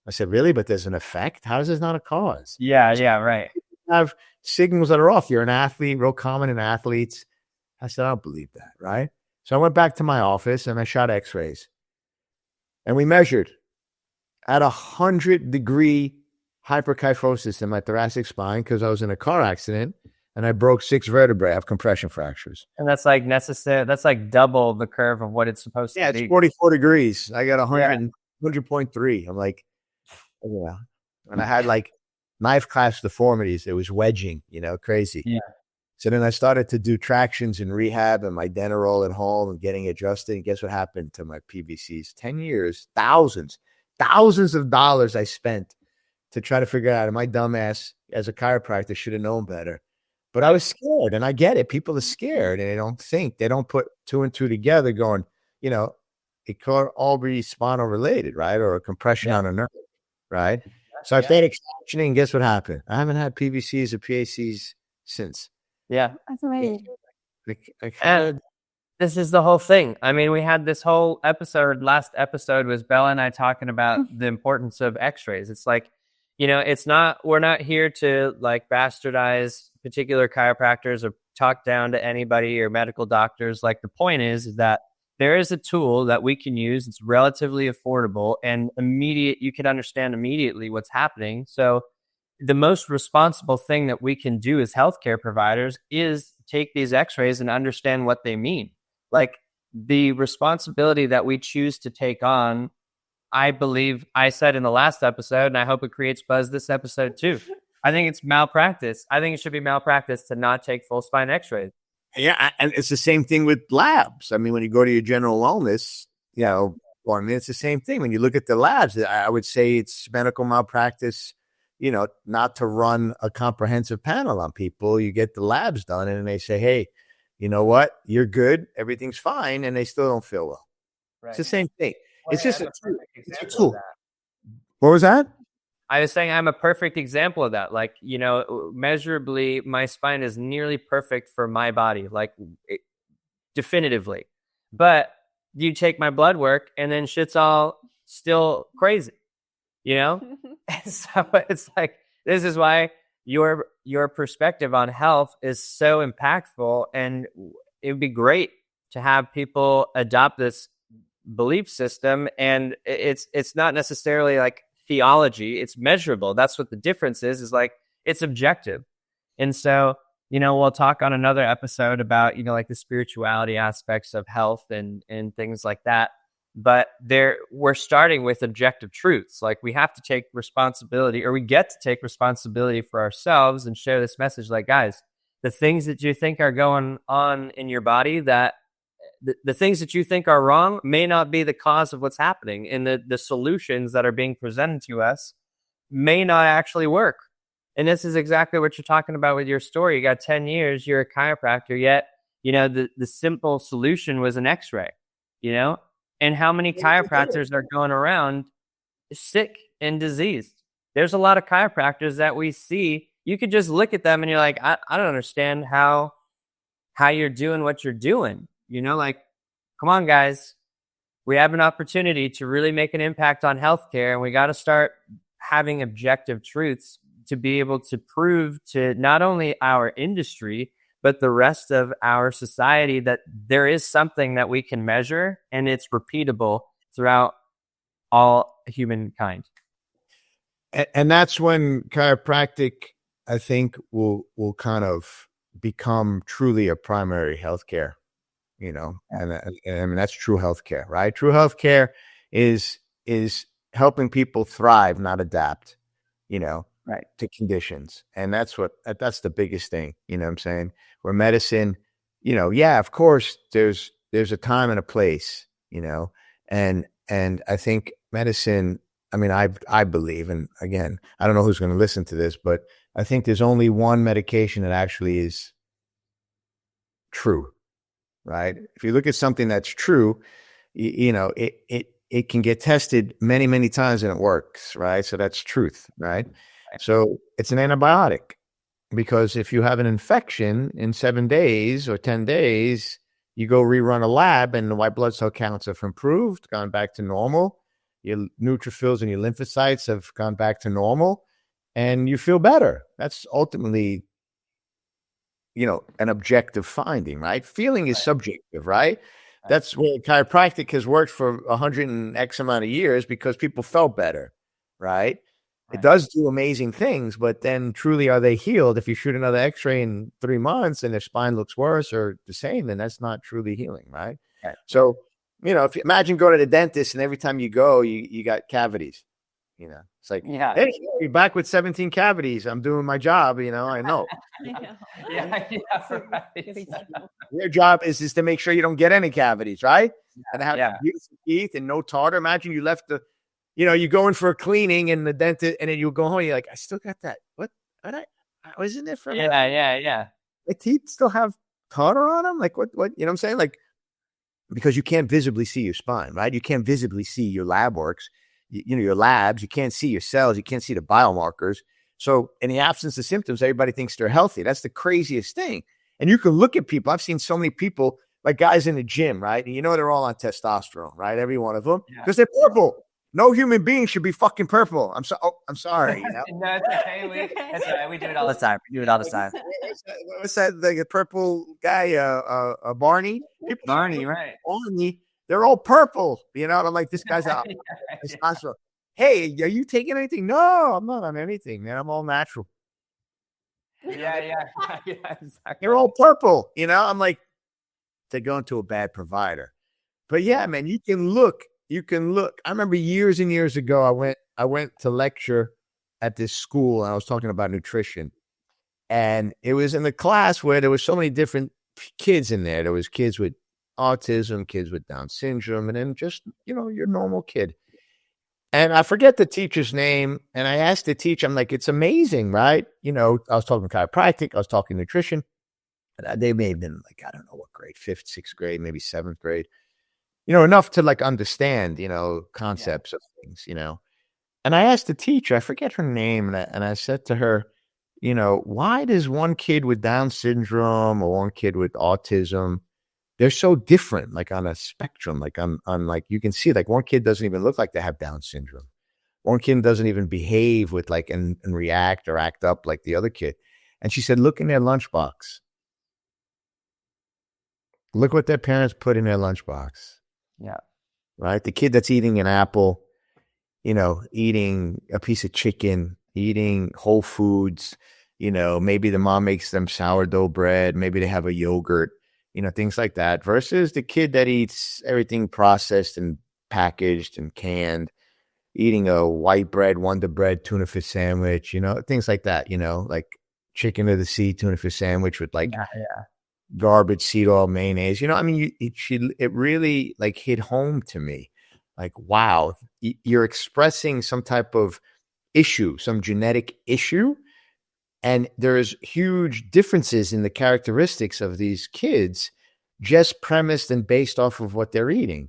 I said, really? But there's an effect? How is this not a cause? Yeah, right. You have signals that are off. You're an athlete, real common in athletes. I said, I don't believe that, right? So I went back to my office and I shot x-rays. And we measured at 100-degree hyperkyphosis in my thoracic spine because I was in a car accident. And I broke 6 vertebrae. I have compression fractures. And that's like necessary. That's like double the curve of what it's supposed to be. Yeah, it's 44 degrees. I got 100.3. I'm like, yeah. And I had like knife clasp deformities. It was wedging, crazy. Yeah. So then I started to do tractions in rehab and my Denerol at home and getting adjusted. And guess what happened to my PVCs? 10 years, thousands of dollars I spent to try to figure out. And my dumbass as a chiropractor should have known better. But I was scared, and I get it. People are scared, and they don't put 2 and 2 together going, it could all be spinal related, right? Or a compression on a nerve, right? So I started extractioning, and guess what happened? I haven't had PVCs or PACs since. Yeah. That's amazing. And this is the whole thing. I mean, we had this whole episode, last episode was Bella and I talking about the importance of x-rays. It's like, we're not here to like bastardize particular chiropractors or talk down to anybody or medical doctors. Like the point is that there is a tool that we can use. It's relatively affordable and you can understand immediately what's happening. So the most responsible thing that we can do as healthcare providers is take these x-rays and understand what they mean. Like the responsibility that we choose to take on, I believe I said in the last episode, and I hope it creates buzz this episode too. I think it's malpractice. I think it should be malpractice to not take full spine x-rays. Yeah, and it's the same thing with labs. I mean, when you go to your general wellness, it's the same thing. When you look at the labs, I would say it's medical malpractice not to run a comprehensive panel on people. You get the labs done and they say, hey, you know what? You're good. Everything's fine. And they still don't feel well. Right. It's the same thing. Well, it's hey, just I'm a perfect tool. It's a example of tool. that. What was that? I was saying I'm a perfect example of that. Like, measurably, my spine is nearly perfect for my body, like definitively. But you take my blood work and then shit's all still crazy, And so it's like, this is why your perspective on health is so impactful, and it would be great to have people adopt this belief system. And it's not necessarily like theology, it's measurable. That's what the difference is like, it's objective. And so, we'll talk on another episode about, like the spirituality aspects of health and things like that. But we're starting with objective truths. Like, we have to take responsibility, or we get to take responsibility for ourselves and share this message. Like, guys, the things that you think are going on in your body, that the things that you think are wrong may not be the cause of what's happening. And the solutions that are being presented to us may not actually work. And this is exactly what you're talking about with your story. You got 10 years, you're a chiropractor, yet, the simple solution was an x-ray, And how many chiropractors are going around sick and diseased? There's a lot of chiropractors that we see. You could just look at them and you're like, I don't understand how you're doing what you're doing. Like, come on, guys. We have an opportunity to really make an impact on healthcare, and we got to start having objective truths to be able to prove to not only our industry, but the rest of our society that there is something that we can measure and it's repeatable throughout all humankind. And that's when chiropractic, I think, will kind of become truly a primary healthcare, and I mean, that's true healthcare, right? True healthcare is helping people thrive, not adapt, right, to conditions. And that's the biggest thing, what I'm saying? Where medicine, of course, there's a time and a place, and I think medicine, I mean, I believe, and again, I don't know who's going to listen to this, but I think there's only one medication that actually is true, right? If you look at something that's true, it can get tested many, many times and it works, right? So that's truth, right? So it's an antibiotic, because if you have an infection in 7 days or 10 days, you go rerun a lab and the white blood cell counts have improved, gone back to normal. Your neutrophils and your lymphocytes have gone back to normal, and you feel better. That's ultimately, an objective finding, right? Feeling is subjective, right? That's where chiropractic has worked for 100 and X amount of years, because people felt better, right? It does do amazing things, but then truly, are they healed? If you shoot another x-ray in 3 months and their spine looks worse or the same, then that's not truly healing, right? So, if you imagine going to the dentist and every time you go, you got cavities, it's like, hey, you're back with 17 cavities. I'm doing my job, I know. Your job is to make sure you don't get any cavities, right? And have beautiful teeth and no tartar. Imagine you left you go in for a cleaning and the dentist, and then you go home, you're like, I still got that. What I was in there for? Yeah. My teeth still have tartar on them? Like, what, you know what I'm saying? Like, because you can't visibly see your spine, right? You can't visibly see your lab works, your labs. You can't see your cells. You can't see the biomarkers. So in the absence of symptoms, everybody thinks they're healthy. That's the craziest thing. And you can look at people. I've seen so many people, like guys in the gym, right? And they're all on testosterone, right? Every one of them, because they're purple. No human being should be fucking purple. I'm sorry. No, it's okay. That's right. We do it all the time. What's that? The purple guy, Barney? Barney, right? Barney. They're all purple. And I'm like, this guy's out. Testosterone. Hey, are you taking anything? No, I'm not on anything, man. I'm all natural. Yeah, exactly. They're all purple. I'm like, they're going to a bad provider. But yeah, man, you can look. I remember years and years ago, I went to lecture at this school, and I was talking about nutrition. And it was in the class where there was so many different kids in there. There was kids with autism, kids with Down syndrome, and then just, your normal kid. And I forget the teacher's name. And I asked the teacher, I'm like, it's amazing, right? I was talking chiropractic, I was talking nutrition. And they may have been like, I don't know what grade, 5th, 6th grade, maybe 7th grade, enough to like understand, concepts of things, And I asked the teacher, I forget her name, and I said to her, why does one kid with Down syndrome or one kid with autism, they're so different, like on a spectrum, like on like you can see, like one kid doesn't even look like they have Down syndrome. One kid doesn't even behave with like and react or act up like the other kid. And she said, look in their lunchbox. Look what their parents put in their lunchbox. Yeah. Right? The kid that's eating an apple, eating a piece of chicken, eating whole foods, maybe the mom makes them sourdough bread, maybe they have a yogurt, things like that, versus the kid that eats everything processed and packaged and canned, eating a white bread, Wonder Bread, tuna fish sandwich, things like that, like chicken of the sea, tuna fish sandwich with like garbage seed oil mayonnaise. It really like hit home to me. Like, wow, you're expressing some type of issue, some genetic issue. And there's huge differences in the characteristics of these kids just premised and based off of what they're eating.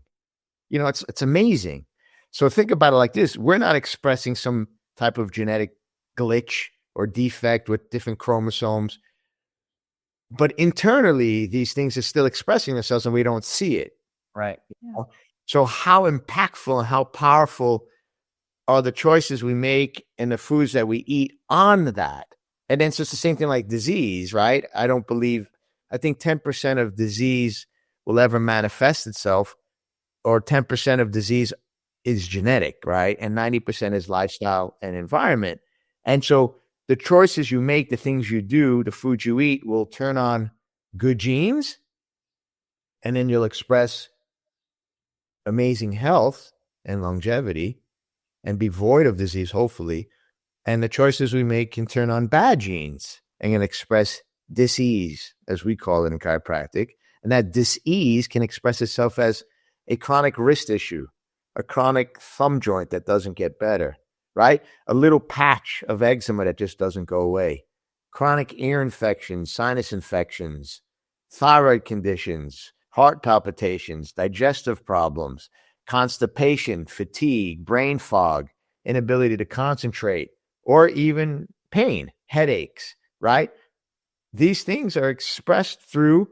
It's amazing. So think about it like this. We're not expressing some type of genetic glitch or defect with different chromosomes. But internally, these things are still expressing themselves and we don't see it. Right. So how impactful and how powerful are the choices we make and the foods that we eat on that? And then it's just the same thing like disease, right? I think 10% of disease will ever manifest itself, or 10% of disease is genetic, right? And 90% is lifestyle and environment. And so the choices you make, the things you do, the foods you eat will turn on good genes, and then you'll express amazing health and longevity and be void of disease, hopefully. And the choices we make can turn on bad genes and can express dis-ease, as we call it in chiropractic. And that dis-ease can express itself as a chronic wrist issue, a chronic thumb joint that doesn't get better, right? A little patch of eczema that just doesn't go away, chronic ear infections, sinus infections, thyroid conditions, heart palpitations, digestive problems, constipation, fatigue, brain fog, inability to concentrate, or even pain, headaches, right? These things are expressed through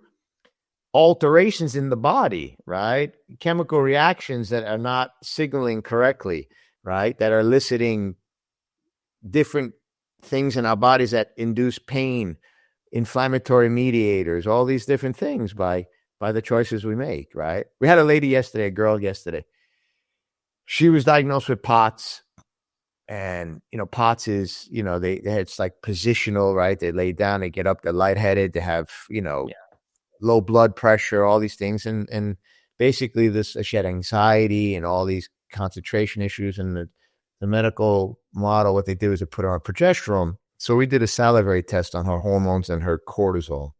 alterations in the body, right? Chemical reactions that are not signaling correctly, right? That are eliciting different things in our bodies that induce pain, inflammatory mediators, all these different things by the choices we make, right? We had a girl yesterday. She was diagnosed with POTS. And, POTS is, it's like positional, right? They lay down, they get up, they're lightheaded, they have, low blood pressure, all these things. And basically she had anxiety and all these concentration issues. And the medical model, what they did was to put her on progesterone. So we did a salivary test on her hormones and her cortisol.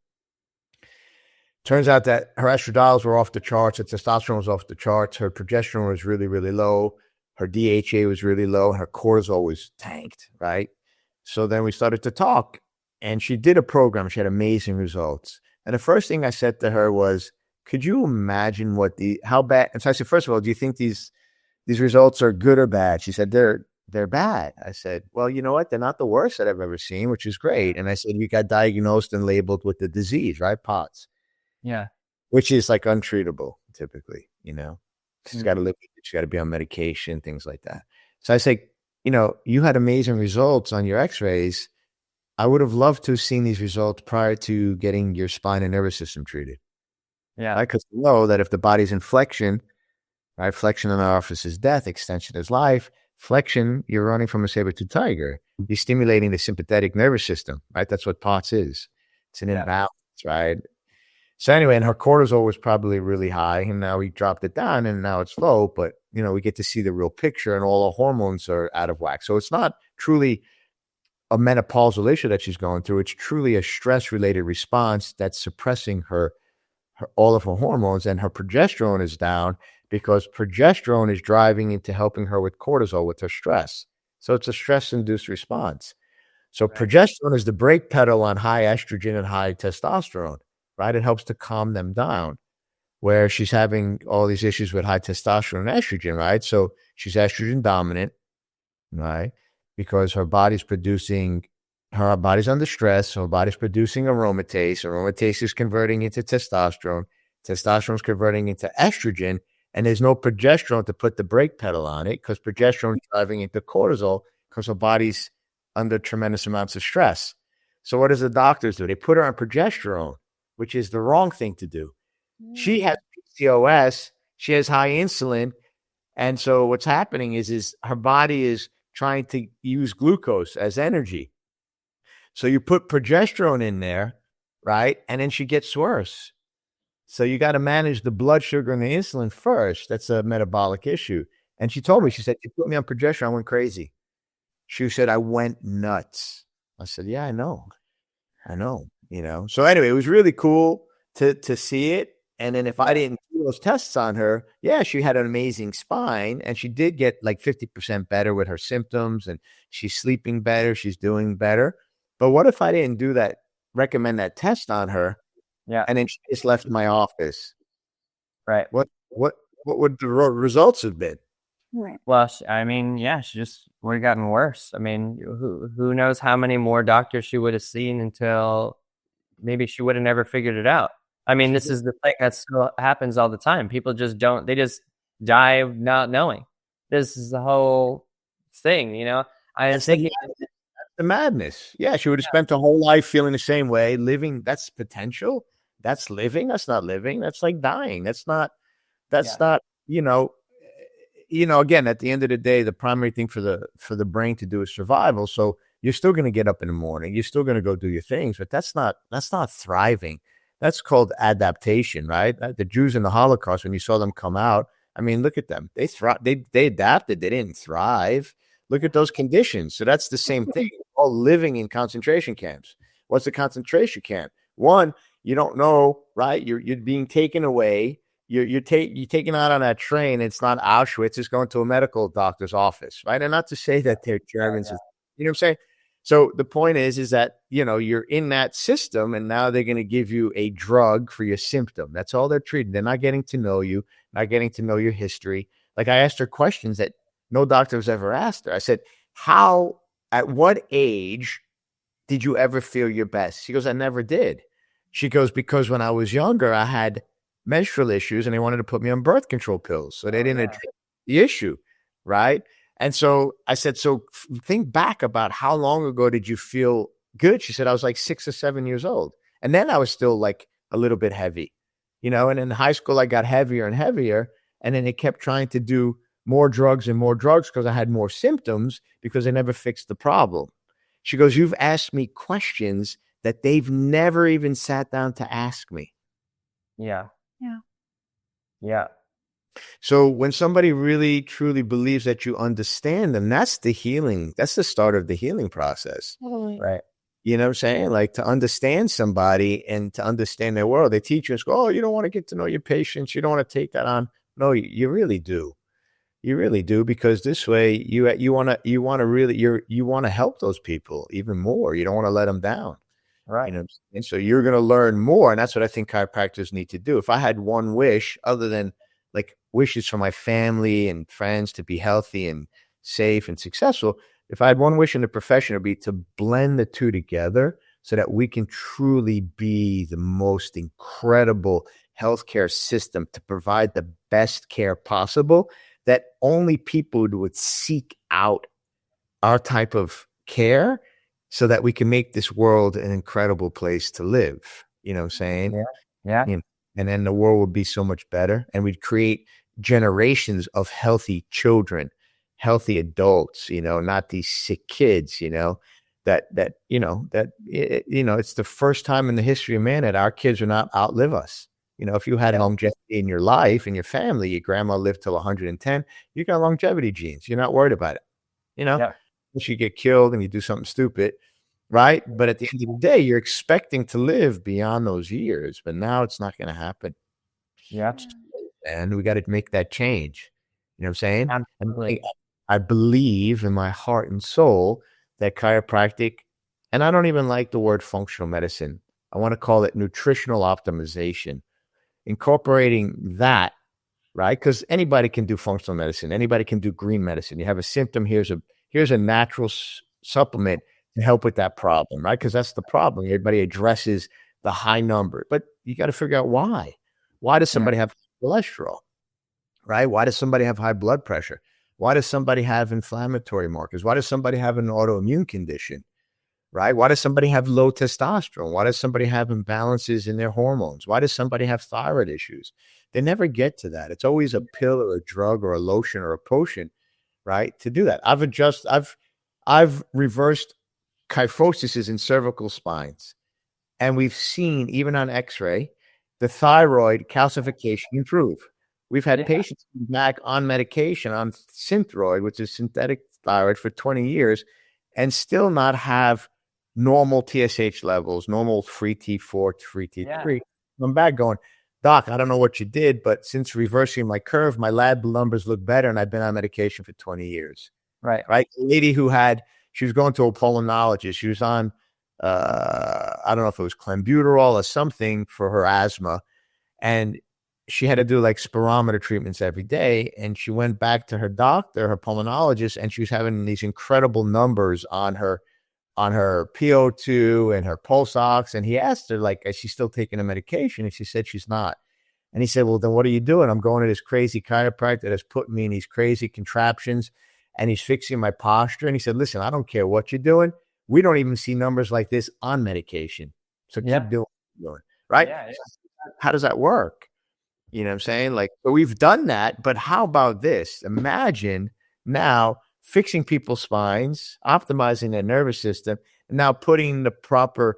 Turns out that her estradiol's were off the charts, her testosterone was off the charts, her progesterone was really, really low. Her DHA was really low, and her cortisol was tanked, right? So then we started to talk, and she did a program. She had amazing results. And the first thing I said to her was, could you imagine how bad? And so I said, first of all, do you think these results are good or bad? She said, they're bad. I said, well, you know what? They're not the worst that I've ever seen, which is great. And I said, you got diagnosed and labeled with the disease, right? POTS. Yeah. Which is like untreatable, typically, She's got to live with it. She's got to be on medication, things like that. So I say, you had amazing results on your x-rays. I would have loved to have seen these results prior to getting your spine and nervous system treated. Yeah. Because we know that if the body's in flexion, right? Flexion in our office is death, extension is life. Flexion, you're running from a saber-tooth tiger. You're stimulating the sympathetic nervous system, right? That's what POTS is. It's an imbalance, right? So anyway, and her cortisol was probably really high, and now we dropped it down, and now it's low. But we get to see the real picture, and all the hormones are out of whack. So it's not truly a menopausal issue that she's going through. It's truly a stress-related response that's suppressing her all of her hormones, and her progesterone is down. because progesterone is driving into helping her with cortisol, with her stress. So it's a stress-induced response. So progesterone is the brake pedal on high estrogen and high testosterone, right? It helps to calm them down, where she's having all these issues with high testosterone and estrogen, right? So she's estrogen dominant, right? Because her body's under stress, so her body's producing aromatase. Aromatase is converting into testosterone. Testosterone is converting into estrogen, and there's no progesterone to put the brake pedal on it because progesterone is driving into cortisol because her body's under tremendous amounts of stress. So what does the doctors do? They put her on progesterone, which is the wrong thing to do. She has PCOS, she has high insulin, and so what's happening is her body is trying to use glucose as energy. So you put progesterone in there, right? And then she gets worse. So you got to manage the blood sugar and the insulin first. That's a metabolic issue. And she told me, she said, you put me on progesterone, I went crazy. She said, I went nuts. I said, yeah, I know. So anyway, it was really cool to see it. And then if I didn't do those tests on her, yeah, she had an amazing spine, and she did get like 50% better with her symptoms, and she's sleeping better, she's doing better. But what if I didn't do that, recommend that test on her? Yeah. And then she just left my office. Right. What would the results have been? Right. Well, she just would have gotten worse. I mean, who knows how many more doctors she would have seen until maybe she would have never figured it out. I mean, this is the thing that still happens all the time. People just they just die not knowing. This is the whole thing, I was thinking the madness. Yeah, she would have spent her whole life feeling the same way, living. That's potential. That's living. That's not living. That's like dying. That's not, again, at the end of the day, the primary thing for the brain to do is survival. So you're still going to get up in the morning. You're still going to go do your things, but that's not thriving. That's called adaptation, right? The Jews in the Holocaust, when you saw them come out, I mean, look at them. They adapted. They didn't thrive. Look at those conditions. So that's the same thing. All living in concentration camps. What's a concentration camp? One, you don't know, right? You're being taken away. You're taken out on that train. It's not Auschwitz. It's going to a medical doctor's office, right? And not to say that they're Germans. Yeah. You know what I'm saying? So the point is that, you're in that system, and now they're going to give you a drug for your symptom. That's all they're treating. They're not getting to know you, not getting to know your history. Like, I asked her questions that no doctor has ever asked her. I said, at what age did you ever feel your best? She goes, I never did. She goes, because when I was younger, I had menstrual issues and they wanted to put me on birth control pills. So they didn't address the issue, right? And so I said, so think back about how long ago did you feel good? She said, I was like 6 or 7 years old. And then I was still like a little bit heavy, and in high school, I got heavier and heavier. And then they kept trying to do more drugs and more drugs because I had more symptoms because they never fixed the problem. She goes, you've asked me questions that they've never even sat down to ask me. Yeah. Yeah. Yeah. So when somebody really, truly believes that you understand them, that's the healing. That's the start of the healing process. Totally. Right. You know what I'm saying? Like, to understand somebody and to understand their world. They teach us, you don't want to get to know your patients. You don't want to take that on. No, you really do. You really do, because this way you want to help those people even more. You don't want to let them down. Right. And so you're going to learn more. And that's what I think chiropractors need to do. If I had one wish, other than like wishes for my family and friends to be healthy and safe and successful, if I had one wish in the profession, it would be to blend the two together so that we can truly be the most incredible healthcare system to provide the best care possible, that only people would seek out our type of care so that we can make this world an incredible place to live. You know what I'm saying? Yeah. And then the world would be so much better, and we'd create generations of healthy children, healthy adults, not these sick kids, it's the first time in the history of man that our kids will not outlive us. If you had longevity in your life and your family, your grandma lived till 110, you got longevity genes. You're not worried about it. Once you get killed and you do something stupid, right? But at the end of the day, you're expecting to live beyond those years, but now it's not going to happen. Yeah. and we got to make that change. You know what I'm saying? Absolutely. And I believe in my heart and soul that chiropractic, and I don't even like the word functional medicine. I want to call it nutritional optimization, incorporating that, right? Because anybody can do functional medicine. Anybody can do green medicine. You have a symptom. Here's a natural supplement to help with that problem, right? Because that's the problem. Everybody addresses the high number, but you got to figure out why. Why does somebody have cholesterol, right? Why does somebody have high blood pressure? Why does somebody have inflammatory markers? Why does somebody have an autoimmune condition, right? Why does somebody have low testosterone? Why does somebody have imbalances in their hormones? Why does somebody have thyroid issues? They never get to that. It's always a pill or a drug or a lotion or a potion, right? To do that. I've reversed kyphosis in cervical spines. And we've seen, even on x-ray, the thyroid calcification improve. We've had patients come back on medication, on Synthroid, which is synthetic thyroid, for 20 years, and still not have normal TSH levels, normal free T4, free T3. I'm back going, Doc, I don't know what you did, but since reversing my curve, my lab numbers look better, and I've been on medication for 20 years. Right. A lady she was going to a pulmonologist. She was on, I don't know if it was clenbuterol or something for her asthma. And she had to do like spirometer treatments every day. And she went back to her doctor, her pulmonologist, and she was having these incredible numbers on her PO2 and her pulse ox. And he asked her, like, is she still taking a medication? And she said she's not. And he said, well, then what are you doing? I'm going to this crazy chiropractor that's putting me in these crazy contraptions, and he's fixing my posture. And he said, listen, I don't care what you're doing. We don't even see numbers like this on medication. So keep doing what you're doing, right? Yeah. How does that work? You know what I'm saying? Like, but we've done that, but how about this? Imagine now fixing people's spines, optimizing their nervous system, and now putting the proper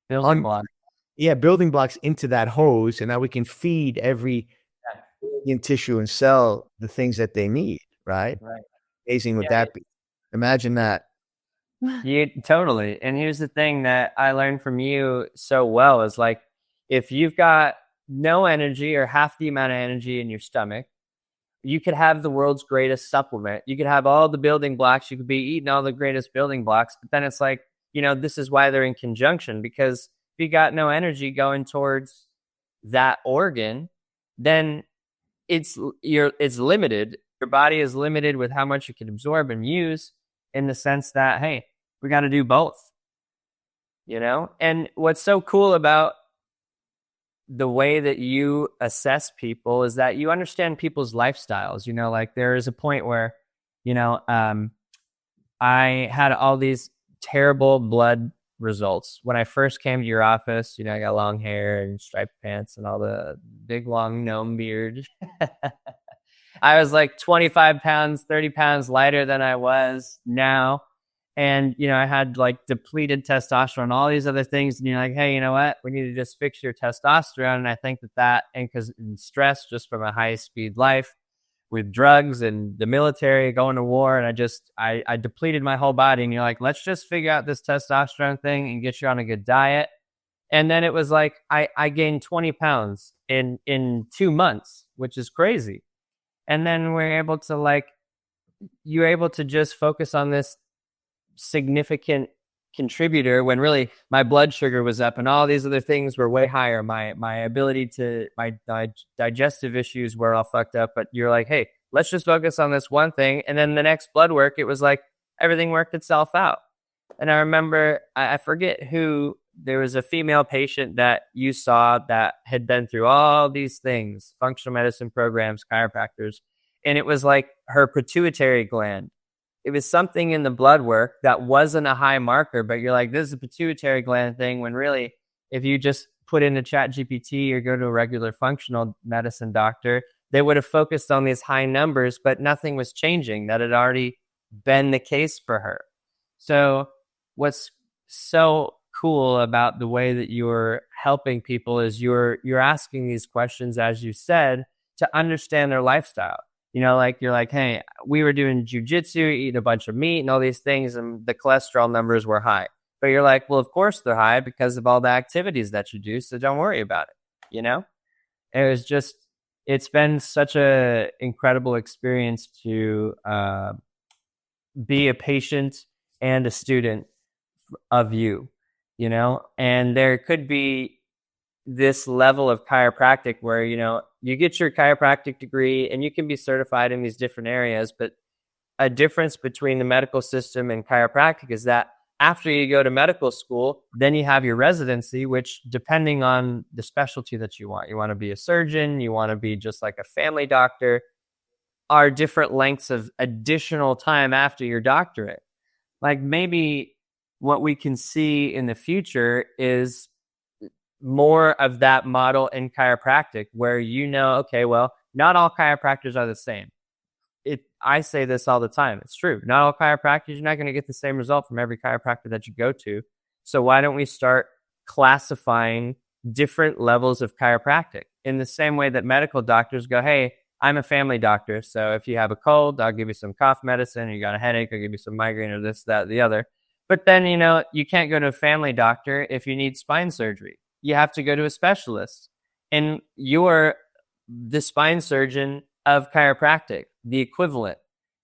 Building blocks into that hose, and now we can feed every organ, tissue, and cell the things that they need, right? Amazing would that be? Imagine that. Totally. And here's the thing that I learned from you so well is, like, if you've got no energy or half the amount of energy in your stomach, you could have the world's greatest supplement. You could have all the building blocks. You could be eating all the greatest building blocks. But then it's like, this is why they're in conjunction, because if you got no energy going towards that organ, then it's limited. Your body is limited with how much you can absorb and use, in the sense that, hey, we got to do both, And what's so cool about the way that you assess people is that you understand people's lifestyles. Like, there is a point where, I had all these terrible blood results when I first came to your office. I got long hair and striped pants and all the big long gnome beard. I was like 25 pounds, 30 pounds lighter than I was now. And, I had like depleted testosterone, all these other things. And you're like, hey, you know what? We need to just fix your testosterone. And I think and because stress just from a high speed life with drugs and the military, going to war. And I depleted my whole body. And you're like, let's just figure out this testosterone thing and get you on a good diet. And then it was like, I gained 20 pounds in 2 months, which is crazy. And then you're able to just focus on this significant contributor when really my blood sugar was up and all these other things were way higher. My ability to, my digestive issues were all fucked up. But you're like, hey, let's just focus on this one thing. And then the next blood work, it was like everything worked itself out. And I remember, I forget who, there was a female patient that you saw that had been through all these things, functional medicine programs, chiropractors. And it was like her pituitary gland. It was something in the blood work that wasn't a high marker, but you're like, this is a pituitary gland thing, when really, if you just put in a ChatGPT or go to a regular functional medicine doctor, they would have focused on these high numbers, but nothing was changing. That had already been the case for her. So what's so cool about the way that you're helping people is you're asking these questions, as you said, to understand their lifestyle. Like, you're like, hey, we were doing jujitsu, eating a bunch of meat and all these things, and the cholesterol numbers were high. But you're like, well, of course they're high because of all the activities that you do, so don't worry about it. It was just it's been such a incredible experience to be a patient and a student of you, you know, and there could be this level of chiropractic where, you know, you get your chiropractic degree and you can be certified in these different areas, but a difference between the medical system and chiropractic is that after you go to medical school, then you have your residency, which depending on the specialty that you want to be a surgeon, you want to be just like a family doctor, are different lengths of additional time after your doctorate. Like maybe what we can see in the future is more of that model in chiropractic where, you know, okay, well, not all chiropractors are the same. I say this all the time. It's true. Not all chiropractors, you're not going to get the same result from every chiropractor that you go to. So why don't we start classifying different levels of chiropractic in the same way that medical doctors go, hey, I'm a family doctor. So if you have a cold, I'll give you some cough medicine. You got a headache, I'll give you some migraine or this, that, the other. But then, you know, you can't go to a family doctor if you need spine surgery. You have to go to a specialist. And you're the spine surgeon of chiropractic, the equivalent.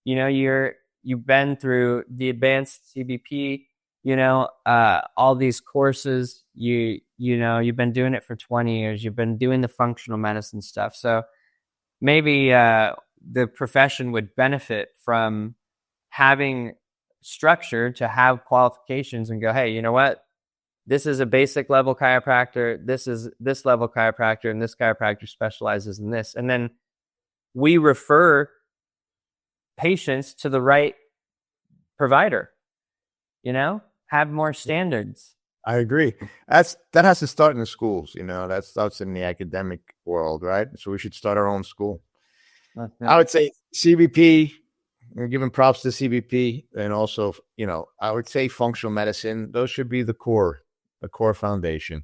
You know, you've been through the advanced CBP, you know, all these courses. You know, you've been doing it for 20 years. You've been doing the functional medicine stuff. So maybe the profession would benefit from having structure to have qualifications and go, hey, you know what? This is a basic level chiropractor. This is this level chiropractor, and this chiropractor specializes in this. And then we refer patients to the right provider, you know, have more standards. I agree. That has to start in the schools, you know, that starts in the academic world, right? So we should start our own school. I would say CBP, we're giving props to CBP, and also, you know, I would say functional medicine. Those should be the core foundation.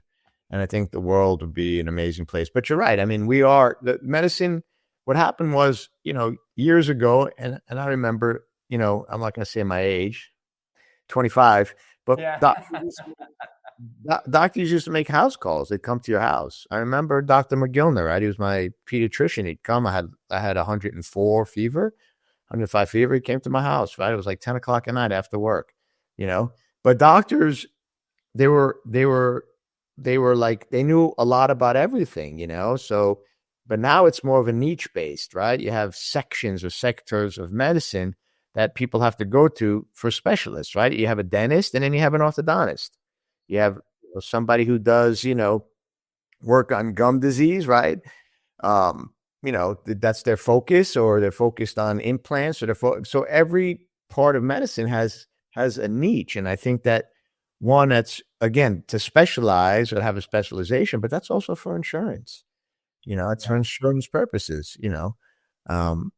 And I think the world would be an amazing place. But you're right. I mean, the medicine. What happened was, you know, years ago, and I remember, you know, I'm not going to say my age, 25, but yeah. Doctors used to make house calls. They'd come to your house. I remember Dr. McGillner, right? He was my pediatrician. He'd come. I had 104 fever, 105 fever. He came to my house, right? It was like 10 o'clock at night after work, you know. But doctors, they were like, they knew a lot about everything, you know. So, but now it's more of a niche based, right? You have sections or sectors of medicine that people have to go to for specialists, right? You have a dentist, and then you have an orthodontist. You have somebody who does, you know, work on gum disease, right? You know, that's their focus, or they're focused on implants, or so every part of medicine has a niche. And I think that one, that's, again, to specialize or have a specialization, but that's also for insurance. You know, it's for insurance purposes, you know, and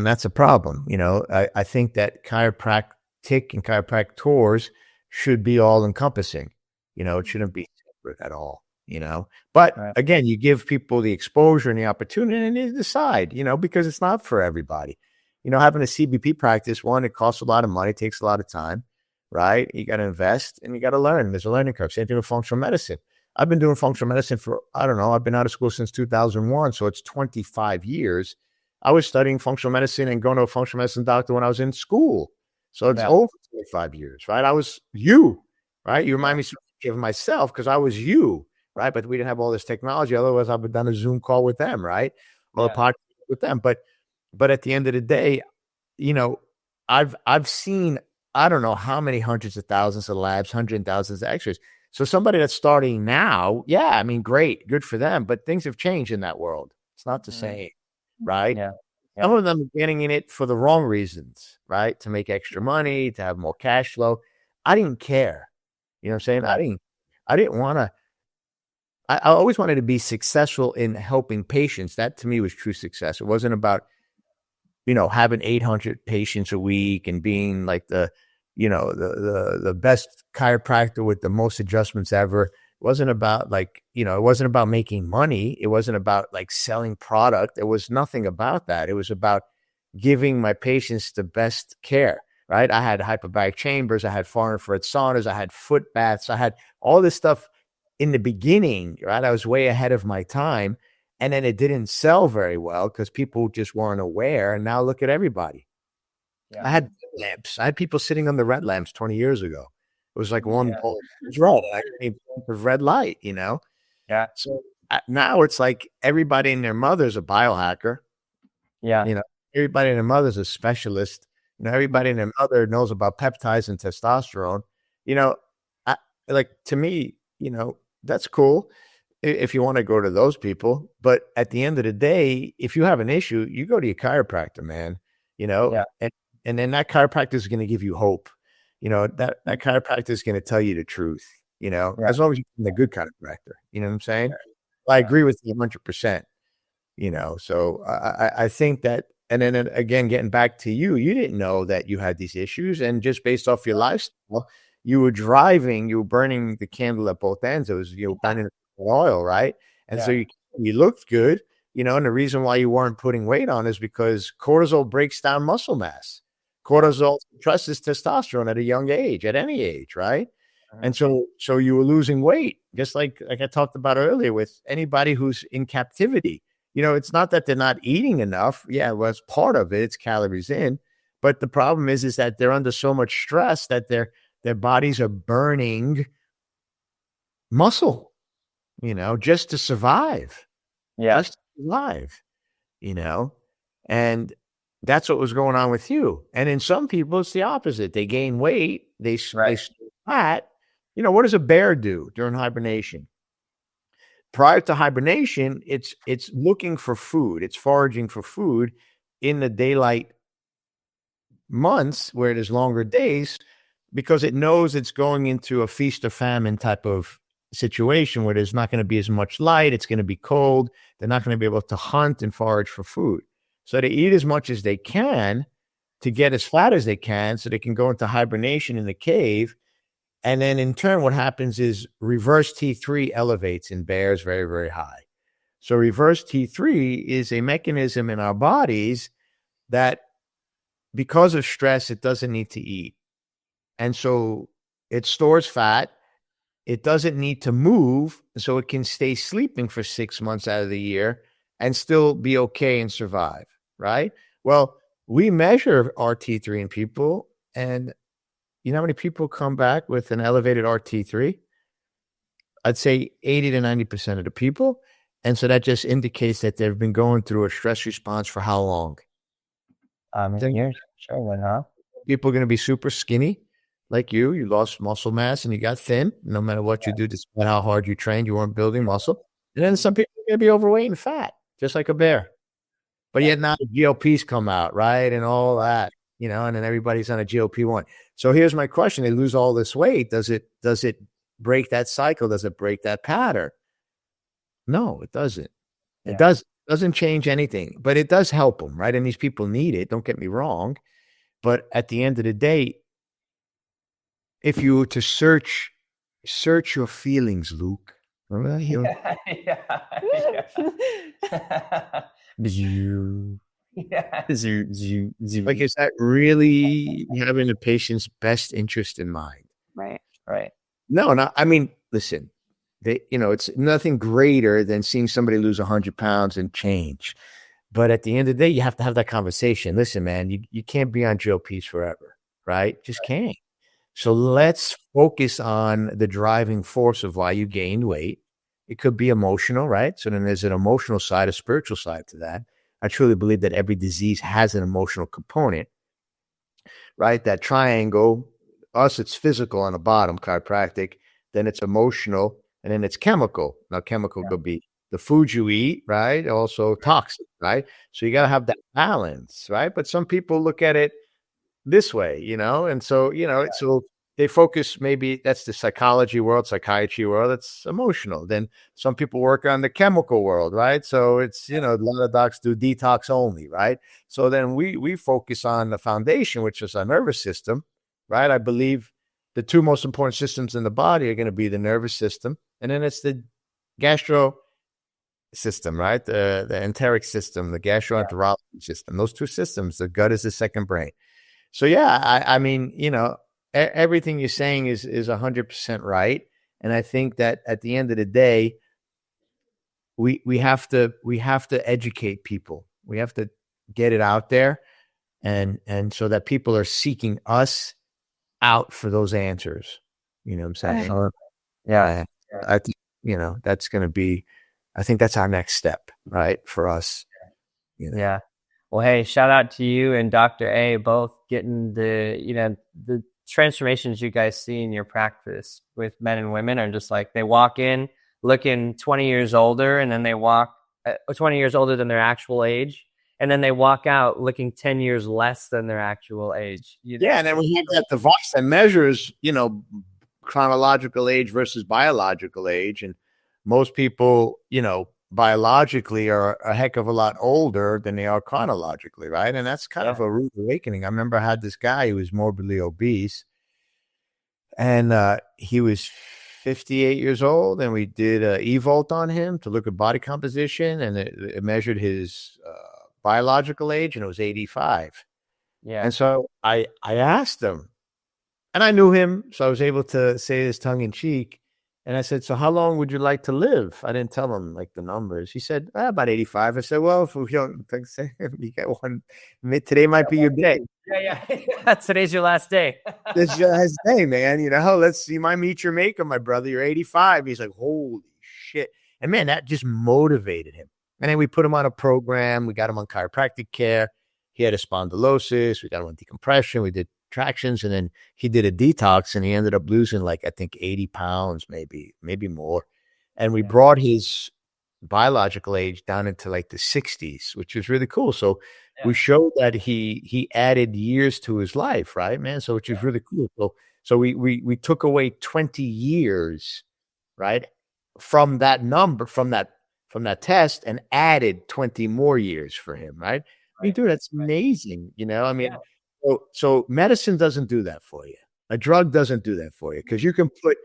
that's a problem. You know, I think that chiropractic and chiropractors should be all encompassing. You know, it shouldn't be separate at all, you know. But again, you give people the exposure and the opportunity, and they decide, you know, because it's not for everybody. You know, having a CBP practice, one, it costs a lot of money, takes a lot of time, right? You got to invest and you got to learn. There's a learning curve. Same thing with functional medicine. I've been doing functional medicine for, I don't know, I've been out of school since 2001. So it's 25 years. I was studying functional medicine and going to a functional medicine doctor when I was in school. So it's over 25 years, right? I was you, right? You remind me of myself because I was you, right? But we didn't have all this technology. Otherwise, I would have done a Zoom call with them, right? Or a podcast with them. But at the end of the day, you know, I've seen, I don't know how many hundreds of thousands of labs, hundreds of thousands of x-rays. So somebody that's starting now, yeah, I mean, great, good for them. But things have changed in that world. It's not the same, right? Yeah. Some of them are getting in it for the wrong reasons, right? To make extra money, to have more cash flow. I didn't care. You know what I'm saying? I didn't want to. I always wanted to be successful in helping patients. That to me was true success. It wasn't about, you know, having 800 patients a week and being like the best chiropractor with the most adjustments ever. It wasn't about like, you know, it wasn't about making money. It wasn't about like selling product. There was nothing about that. It was about giving my patients the best care, right? I had hyperbaric chambers. I had far infrared saunas. I had foot baths. I had all this stuff in the beginning, right? I was way ahead of my time. And then it didn't sell very well because people just weren't aware. And now look at everybody. Yeah. I had red lamps. I had people sitting on the red lamps 20 years ago. It was like one Yeah. pole. It's red. I came with red light, you know? Yeah. So now it's like everybody and their mother's a biohacker. Yeah. You know, everybody and their mother's a specialist. You know, everybody and their mother knows about peptides and testosterone. You know, like to me, you know, that's cool if you want to go to those people. But at the end of the day, if you have an issue, you go to your chiropractor, man. You know, Yeah. and then that chiropractor is going to give you hope. You know, that chiropractor is going to tell you the truth. You know, Right. as long as you're a good chiropractor. You know what I'm saying? Right. I agree with you 100%. You know, so I think that, and then again, getting back to you, you didn't know that you had these issues, and just based off your lifestyle, you were driving, you were burning the candle at both ends. It was, you were burning oil, right? And so Yeah. you looked good, you know, and the reason why you weren't putting weight on is because cortisol breaks down muscle mass. Cortisol suppresses testosterone at a young age, at any age, right? And so you were losing weight, just like I talked about earlier with anybody who's in captivity. You know, it's not that they're not eating enough. Yeah, well, it's part of it. It's calories in. But the problem is that they're under so much stress that their bodies are burning muscle, you know, just to survive. Yeah. Just to survive, you know. And that's what was going on with you. And in some people, it's the opposite. They gain weight. They stay fat. You know, what does a bear do during hibernation? Prior to hibernation, it's looking for food. It's foraging for food in the daylight months where there's longer days, because it knows it's going into a feast or famine type of situation where there's not going to be as much light. It's going to be cold. They're not going to be able to hunt and forage for food. So they eat as much as they can to get as fat as they can so they can go into hibernation in the cave. And then in turn, what happens is reverse T3 elevates in bears very, very high. So reverse T3 is a mechanism in our bodies that, because of stress, it doesn't need to eat. And so it stores fat. It doesn't need to move. So it can stay sleeping for 6 months out of the year and still be okay and survive, right? Well, we measure our T3 in people, and you know how many people come back with an elevated RT3? I'd say 80 to 90% of the people. And so that just indicates that they've been going through a stress response for how long? Years. Sure, huh? People are going to be super skinny like you. You lost muscle mass and you got thin. No matter what you do, despite how hard you trained, you weren't building muscle. And then some people are going to be overweight and fat, just like a bear. But yet now the GLPs come out, right? And all that, you know, and then everybody's on a GLP-1. So here's my question. They lose all this weight. Does it break that cycle? Does it break that pattern? No, it doesn't. Yeah. It doesn't change anything, but it does help them, right? And these people need it. Don't get me wrong. But at the end of the day, if you were to search your feelings, Luke, remember that? Like, is that really having the patient's best interest in mind? Right. Right. No, I mean, listen, it's nothing greater than seeing somebody lose 100 pounds and change. But at the end of the day, you have to have that conversation. Listen, man, you can't be on GLPs forever, right? Just can't. So let's focus on the driving force of why you gained weight. It could be emotional, right? So then there's an emotional side, a spiritual side to that. I truly believe that every disease has an emotional component, right? That triangle, us, it's physical on the bottom, chiropractic, then it's emotional, and then it's chemical. Now, chemical could be the food you eat, right? Also toxic, right? So you got to have that balance, right? But some people look at it this way, and so, so they focus, maybe that's the psychology world, psychiatry world, it's emotional. Then some people work on the chemical world, right? So it's, a lot of docs do detox only, right? So then we focus on the foundation, which is our nervous system, right? I believe the two most important systems in the body are going to be the nervous system, and then it's the gastro system, right? The enteric system, the gastroenterology system. Those two systems, the gut is the second brain. So yeah, I mean, everything you're saying is 100% right. And I think that at the end of the day, we have to educate people. We have to get it out there, and so that people are seeking us out for those answers. You know what I'm saying? Yeah. I think, that's going to be, I think that's our next step, right? For us. Yeah. Well, hey, shout out to you and Dr. A both getting the transformations you guys see in your practice with men and women are just like they walk in looking 20 years older, and then they walk 20 years older than their actual age, and then they walk out looking 10 years less than their actual age. Yeah, and then we have that device that measures, chronological age versus biological age, and most people, biologically are a heck of a lot older than they are chronologically, right? And that's kind of a rude awakening. I remember I had this guy who was morbidly obese, and he was 58 years old, and we did an E-Volt on him to look at body composition, and it measured his biological age, and it was 85. Yeah. And so I asked him, and I knew him, so I was able to say this tongue in cheek. And I said, so how long would you like to live? I didn't tell him like the numbers. He said, about 85. I said, well, if we don't say you get one, today might be your day. Yeah. Today's your last day. This your last day, man. You might meet your maker, my brother. You're 85. He's like, holy shit. And man, that just motivated him. And then we put him on a program. We got him on chiropractic care. He had a spondylosis. We got him on decompression. We did tractions, and then he did a detox, and he ended up losing like, I think 80 pounds, maybe more. And we brought his biological age down into like the 60s, which was really cool. So we showed that he added years to his life, right, man? So which is really cool. So we took away 20 years, right, from that number, from that test, and added 20 more years for him, right? I mean, dude, that's amazing. I mean, so medicine doesn't do that for you. A drug doesn't do that for you, because you can put,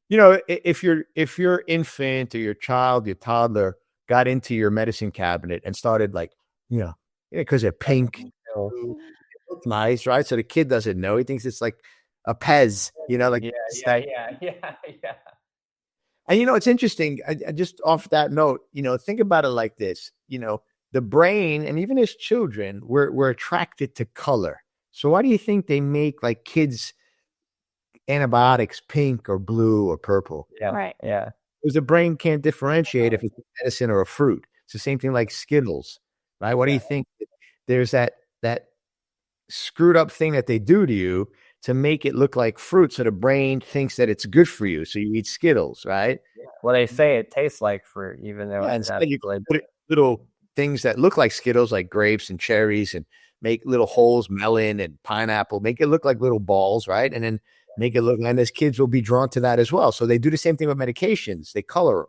if your infant or your child, your toddler got into your medicine cabinet and started like, because they're pink, nice, right? So the kid doesn't know. He thinks it's like a Pez, like Yeah. And it's interesting. I just off that note, think about it like this. The brain, and even as children, we're attracted to color. So why do you think they make like kids antibiotics pink or blue or purple? Yeah. Right. Yeah. Because the brain can't differentiate if it's a medicine or a fruit. It's the same thing like Skittles, right? What do you think? There's that screwed up thing that they do to you to make it look like fruit, so the brain thinks that it's good for you. So you eat Skittles, right? Well, they say it tastes like fruit, even though it's instead you put little things that look like Skittles, like grapes and cherries, and make little holes, melon and pineapple, make it look like little balls, right? And then make it look, and as kids will be drawn to that as well. So they do the same thing with medications. They color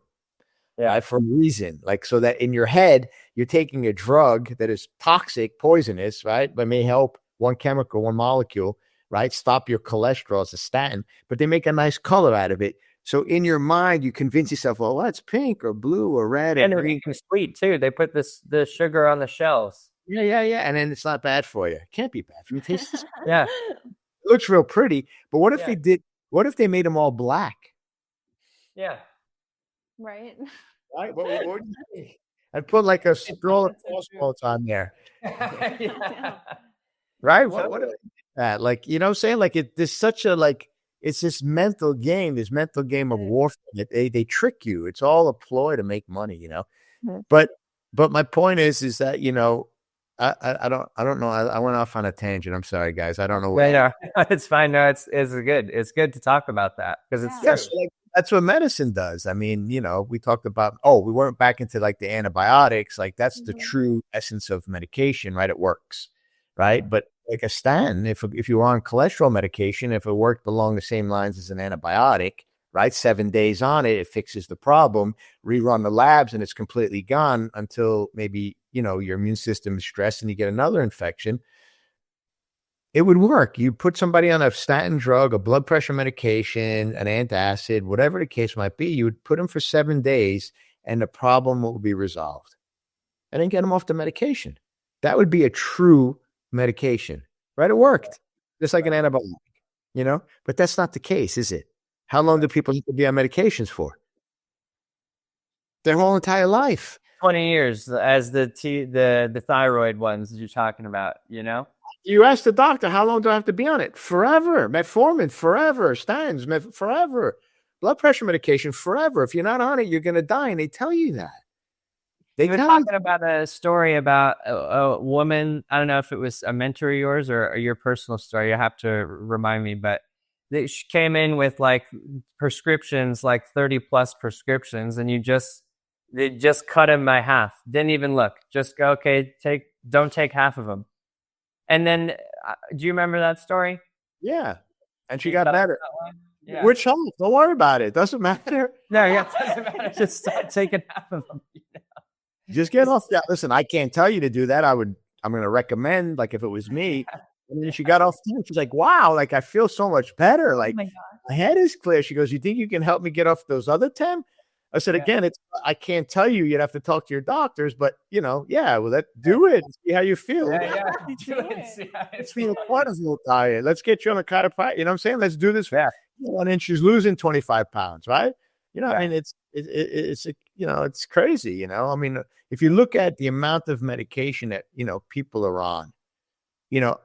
them, right, for a reason, like so that in your head, you're taking a drug that is toxic, poisonous, right? But may help one chemical, one molecule, right? Stop your cholesterol as a statin, but they make a nice color out of it. So in your mind, you convince yourself, well, that's pink or blue or red. And green. Sweet too. They put the sugar on the shells. Yeah. And then it's not bad for you. It can't be bad for you. It tastes Yeah. It looks real pretty. But what if they made them all black? Yeah. Right. Right? What would you think? I'd put like a scroll of crossbones on there. Yeah. Right? What if that? Like, saying like there's such a like it's this mental game of warfare that they trick you. It's all a ploy to make money, Mhm. But my point is that, I don't know. I went off on a tangent. I'm sorry, guys. I don't know. No, it's fine. No, it's good. It's good to talk about that because it's true. So like, that's what medicine does. I mean, we talked about, we weren't back into like the antibiotics. Like that's the true essence of medication, right? It works, right? But like a statin, if you were on cholesterol medication, if it worked along the same lines as an antibiotic, right? 7 days on it fixes the problem, rerun the labs, and it's completely gone until maybe, your immune system is stressed and you get another infection. It would work. You put somebody on a statin drug, a blood pressure medication, an antacid, whatever the case might be, you would put them for 7 days and the problem will be resolved. And then get them off the medication. That would be a true medication, right? It worked. Just like an antibiotic, but that's not the case, is it? How long do people have to be on medications for? their whole entire life. 20 years as the thyroid ones that you're talking about, you know? You ask the doctor, how long do I have to be on it? Forever. Metformin, forever. Statins, forever. Blood pressure medication, forever. If you're not on it, you're going to die. And they tell you that. They were talking about a story about a woman. I don't know if it was a mentor of yours or your personal story. You have to remind me, but she came in with like prescriptions, like 30 plus prescriptions, and they just cut them by half. Didn't even look. Just go, okay, don't take half of them. And then, do you remember that story? Yeah. And she got better. Yeah. Which health? Don't worry about it. Doesn't matter. No, yeah, it doesn't matter. Just start taking half of them. Just get off that. Listen, I can't tell you to do that. I'm going to recommend, like, if it was me. And then she got off. She's like, wow, like, I feel so much better. Like, my head is clear. She goes, you think you can help me get off those other 10? I said, again, I can't tell you. You'd have to talk to your doctors, but well, do it. See how you feel. Let's be a cortisol diet. Let's get you on a chiropractic. You know what I'm saying? Let's do this. Yeah. 1 inch is losing 25 pounds, right? I mean, it's crazy. I mean, if you look at the amount of medication that, people are on,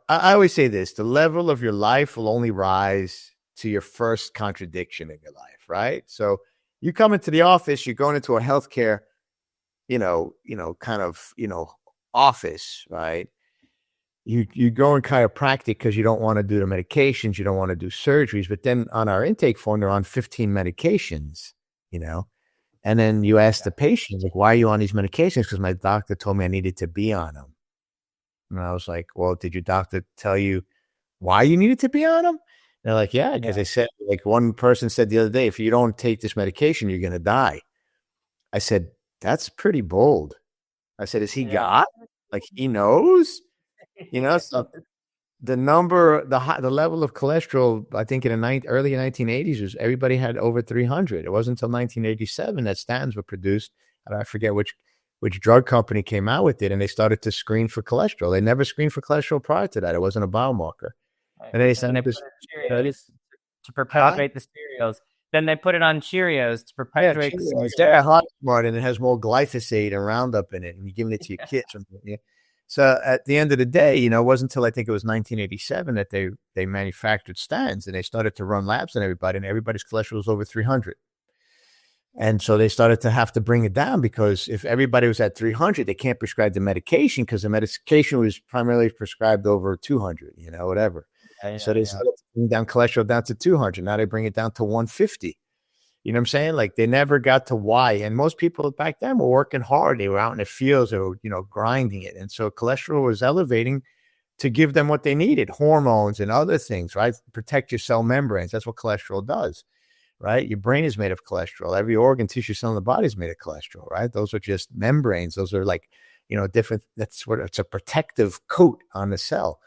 I always say this, the level of your life will only rise to your first contradiction in your life, right? So you come into the office, you're going into a healthcare, office, right? You go in chiropractic because you don't want to do the medications, you don't want to do surgeries, but then on our intake form, they're on 15 medications, and then you ask the patient, like, why are you on these medications? Because my doctor told me I needed to be on them. And I was like, well, did your doctor tell you why you needed to be on them? They're like, yeah, because they said, like, one person said the other day, if you don't take this medication, you're going to die. I said, that's pretty bold. I said, is he God? Like, he knows? So the level of cholesterol, I think in the early 1980s, was everybody had over 300. It wasn't until 1987 that statins were produced. And I forget which drug company came out with it, and they started to screen for cholesterol. They never screened for cholesterol prior to that. It wasn't a biomarker. And then they sent it to perpetuate the Cheerios. Then they put it on Cheerios to perpetuate. They're hot smart, and it has more glyphosate and Roundup in it, and you're giving it to your kids. So at the end of the day, it wasn't until I think it was 1987 that they manufactured statins, and they started to run labs on everybody, and everybody's cholesterol was over 300. And so they started to have to bring it down, because if everybody was at 300, they can't prescribe the medication, because the medication was primarily prescribed over 200, whatever. So they started to bring down cholesterol down to 200. Now they bring it down to 150. You know what I'm saying? Like, they never got to why. And most people back then were working hard. They were out in the fields. They were, grinding it. And so cholesterol was elevating to give them what they needed, hormones and other things, right? Protect your cell membranes. That's what cholesterol does, right? Your brain is made of cholesterol. Every organ, tissue, cell in the body is made of cholesterol, right? Those are just membranes. Those are like, different. That's what it's a protective coat on the cell.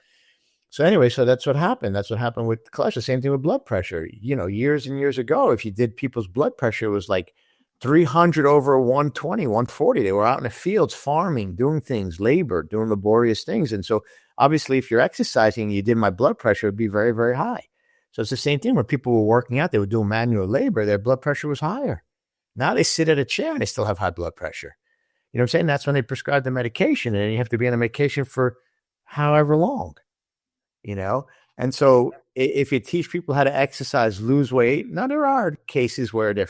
So anyway, so that's what happened. That's what happened with cholesterol. Same thing with blood pressure. Years and years ago, if you did people's blood pressure, it was like 300 over 120, 140. They were out in the fields farming, doing things, labor, doing laborious things. And so obviously, if you're exercising, you did my blood pressure, it'd be very, very high. So it's the same thing when people were working out, they were doing manual labor, their blood pressure was higher. Now they sit at a chair and they still have high blood pressure. You know what I'm saying? That's when they prescribe the medication, and you have to be on the medication for however long. And so if you teach people how to exercise, lose weight, now there are cases where they're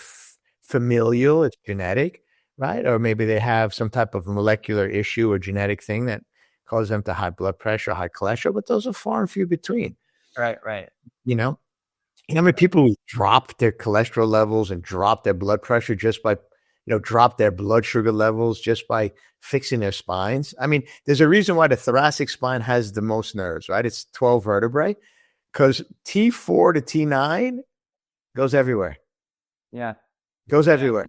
familial, it's genetic, right? Or maybe they have some type of molecular issue or genetic thing that causes them to high blood pressure, high cholesterol, but those are far and few between. Right. How many people who drop their cholesterol levels and drop their blood pressure just by, drop their blood sugar levels just by fixing their spines? I mean, there's a reason why the thoracic spine has the most nerves, right? It's 12 vertebrae, because T4 to T9 goes everywhere. Yeah. Goes everywhere.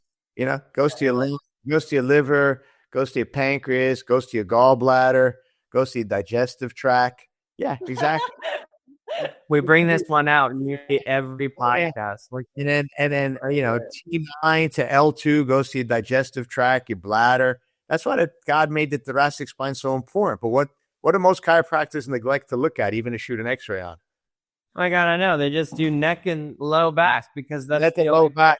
Goes to your lymph, goes to your liver, goes to your pancreas, goes to your gallbladder, goes to your digestive tract. Yeah, exactly. We bring this one out every podcast. And then T9 to L2 goes to your digestive tract, your bladder. That's why God made the thoracic spine so important. But what do most chiropractors neglect to look at, even to shoot an X-ray on? Oh my God, I know. They just do neck and low back, because that's the low back.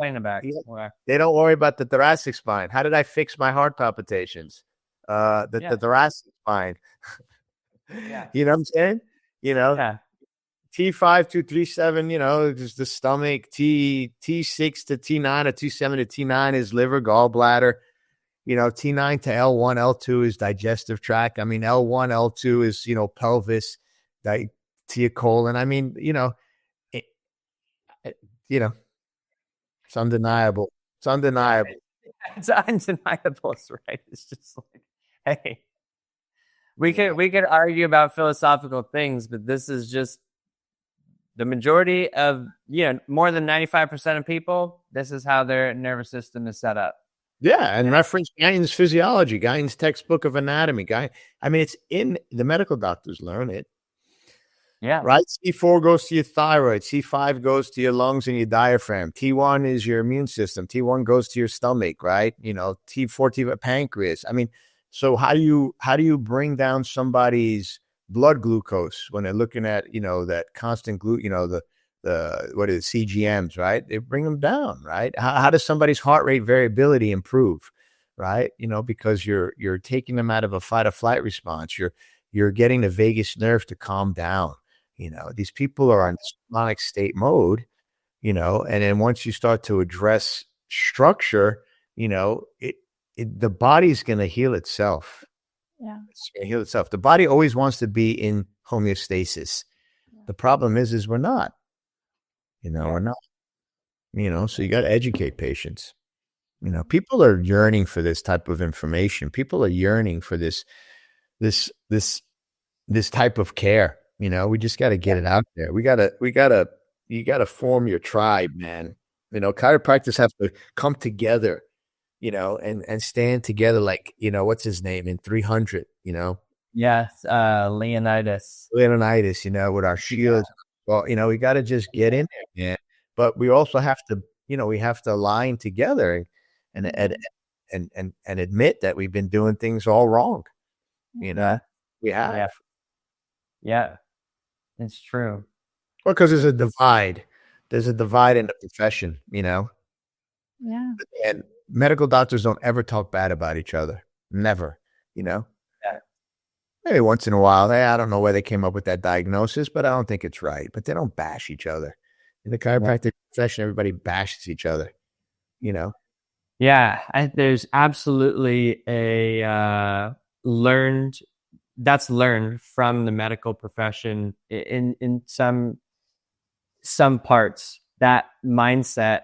Explain it back. Yeah. Okay. They don't worry about the thoracic spine. How did I fix my heart palpitations? The thoracic spine. Yeah. You know what I'm saying? You know, Yeah. T5 to T7, you know, just the stomach. T6 to T9 or T7 to T9 is liver, gallbladder. You know, T9 to L1, L2 is digestive tract. I mean, L1, L2 is, you know, pelvis, to your colon. I mean, you know, you know, it's undeniable. It's undeniable. It's undeniable, right? It's just like, hey, we could argue about philosophical things, but this is just the majority of, you know, more than 95% of people, this is how their nervous system is set up. Yeah, and reference Gaines physiology, Gaines textbook of anatomy. I mean, it's in the medical doctors learn it. Yeah. Right. C4 goes to your thyroid. C5 goes to your lungs and your diaphragm. T1 is your immune system. T1 goes to your stomach, right? You know, T4, pancreas. I mean, so how do you bring down somebody's blood glucose when they're looking at, you know, that constant you know, the what is it, CGMs, right? They bring them down, right? How does somebody's heart rate variability improve, right? You know, because you're taking them out of a fight or flight response. You're getting the vagus nerve to calm down. You know, these people are on chronic state mode, you know, and then once you start to address structure, you know, the body's going to heal itself. Yeah. It's going to heal itself. The body always wants to be in homeostasis. The problem is we're not. You know, we're not. You know, so you got to educate patients. You know, people are yearning for this type of information. People are yearning for this type of care. You know, we just got to get it out there. You got to form your tribe, man. You know, chiropractors have to come together, you know, and stand together like, you know, what's his name in 300, you know? Yes. Leonidas, you know, with our shields. Well, you know, we got to just get in there, man. But we also have to, you know, we have to align together and admit that we've been doing things all wrong. You know, we have. Yeah. It's true. Well, because there's a divide. There's a divide in the profession, you know? Yeah. And medical doctors don't ever talk bad about each other. Never, you know? Yeah. Maybe once in a while. Hey, I don't know where they came up with that diagnosis, but I don't think it's right. But they don't bash each other. In the chiropractic profession, everybody bashes each other, you know? Yeah. There's absolutely a learned from the medical profession in some parts. That mindset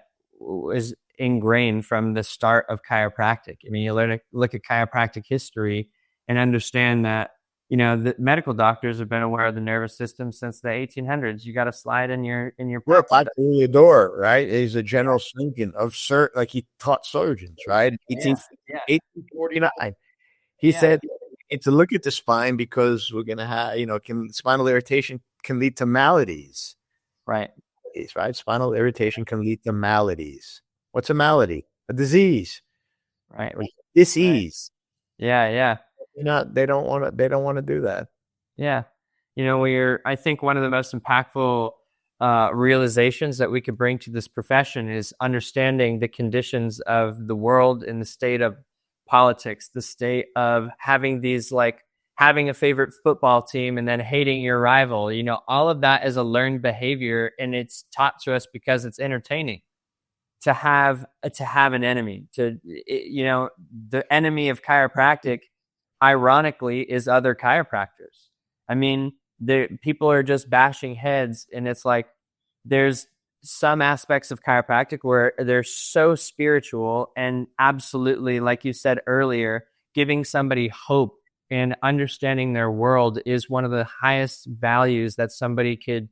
is ingrained from the start of chiropractic. I mean, you look at chiropractic history and understand that, you know, the medical doctors have been aware of the nervous system since the 1800s. You got to slide in your We're Theodore, right? He's a general surgeon of like he taught surgeons, right? 1849. He said it's a look at the spine because we're gonna have, you know, spinal irritation can lead to maladies. Right. Right? Spinal irritation can lead to maladies. What's a malady? A disease. Right. Disease. Right. Yeah. They don't want to do that. Yeah. You know, I think one of the most impactful realizations that we could bring to this profession is understanding the conditions of the world and the state of politics, the state of having a favorite football team and then hating your rival. You know, all of that is a learned behavior, and it's taught to us because it's entertaining to have an enemy. You know, the enemy of chiropractic, ironically, is other chiropractors. I mean, people are just bashing heads, and it's like there's some aspects of chiropractic where they're so spiritual and absolutely, like you said earlier, giving somebody hope and understanding their world is one of the highest values that somebody could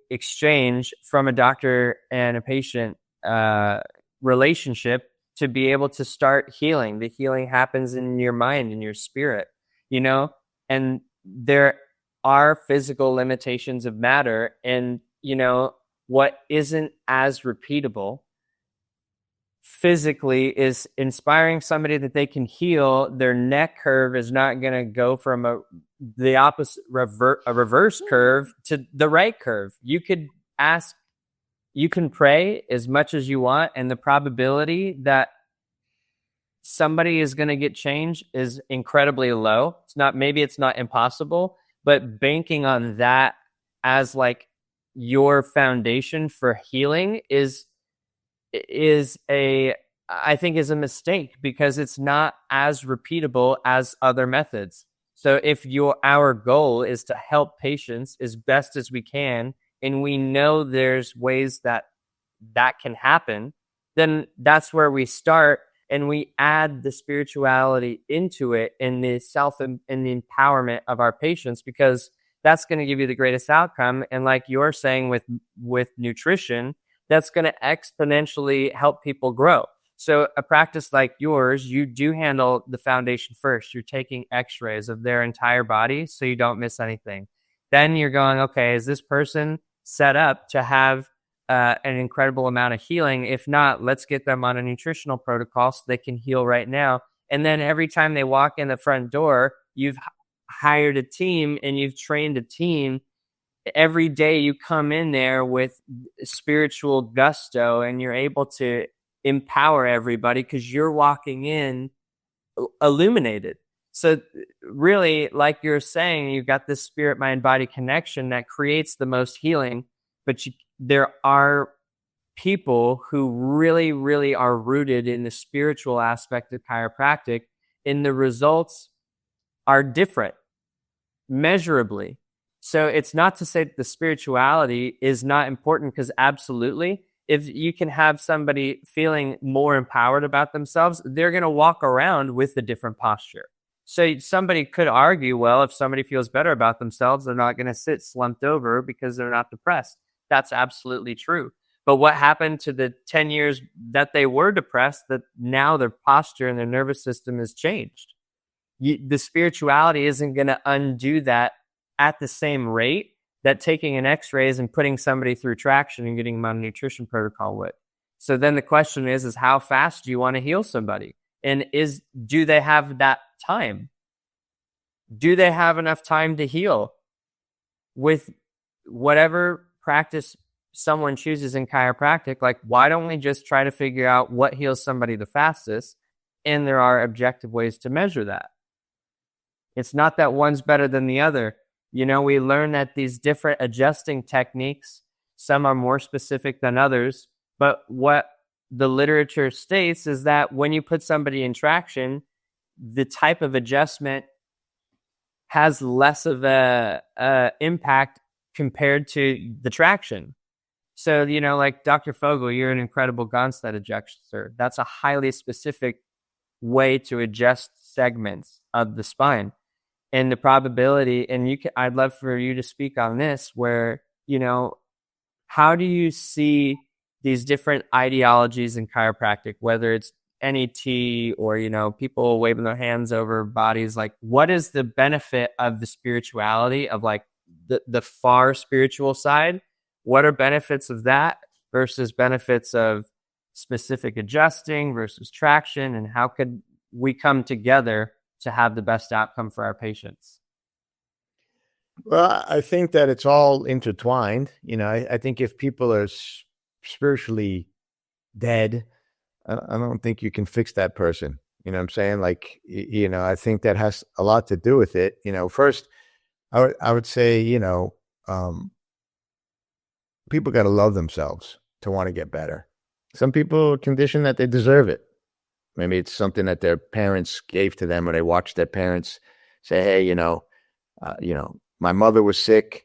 exchange from a doctor and a patient relationship to be able to start healing. The healing happens in your mind and your spirit, you know, and there are physical limitations of matter, and, you know, what isn't as repeatable physically is inspiring somebody that they can heal. Their neck curve is not going to go from the opposite reverse curve to the right curve. You could ask you can pray as much as you want, and the probability that somebody is going to get change is incredibly low. Maybe it's not impossible, but banking on that as like your foundation for healing is I think is a mistake, because it's not as repeatable as other methods. So if our goal is to help patients as best as we can, and we know there's ways that can happen, then that's where we start, and we add the spirituality into it, and the and the empowerment of our patients, because that's going to give you the greatest outcome. And like you're saying with nutrition, that's going to exponentially help people grow. So a practice like yours, you do handle the foundation first. You're taking x-rays of their entire body so you don't miss anything. Then you're going, okay, is this person set up to have an incredible amount of healing? If not, let's get them on a nutritional protocol so they can heal right now. And then every time they walk in the front door, you've hired a team and you've trained a team. Every day you come in there with spiritual gusto, and you're able to empower everybody because you're walking in illuminated. So really, like you're saying, you've got this spirit, mind, body connection that creates the most healing. But there are people who really, really are rooted in the spiritual aspect of chiropractic, and the results are different measurably. So it's not to say that the spirituality is not important, because absolutely, if you can have somebody feeling more empowered about themselves, they're going to walk around with a different posture. So somebody could argue, well, if somebody feels better about themselves, they're not going to sit slumped over because they're not depressed. That's absolutely true. But what happened to the 10 years that they were depressed, that now their posture and their nervous system has changed? The spirituality isn't going to undo that at the same rate that taking an x-rays and putting somebody through traction and getting them on a nutrition protocol would. So then the question is how fast do you want to heal somebody? And do they have that time? Do they have enough time to heal? With whatever practice someone chooses in chiropractic, like, why don't we just try to figure out what heals somebody the fastest? And there are objective ways to measure that. It's not that one's better than the other. We learn that these different adjusting techniques, some are more specific than others, but what the literature states is that when you put somebody in traction, the type of adjustment has less of a impact compared to the traction. So, like Dr. Fogel, you're an incredible Gonstead adjuster. That's a highly specific way to adjust segments of the spine. And the probability, and I'd love for you to speak on this, where, how do you see these different ideologies in chiropractic, whether it's NET or, people waving their hands over bodies? Like, what is the benefit of the spirituality of like the far spiritual side? What are benefits of that versus benefits of specific adjusting versus traction? And how could we come together to have the best outcome for our patients? Well, I think that it's all intertwined. I think if people are spiritually dead, I don't think you can fix that person. You know what I'm saying? Like, I think that has a lot to do with it. First, I would say, people got to love themselves to want to get better. Some people are conditioned that they deserve it. Maybe it's something that their parents gave to them, or they watched their parents say, hey, my mother was sick,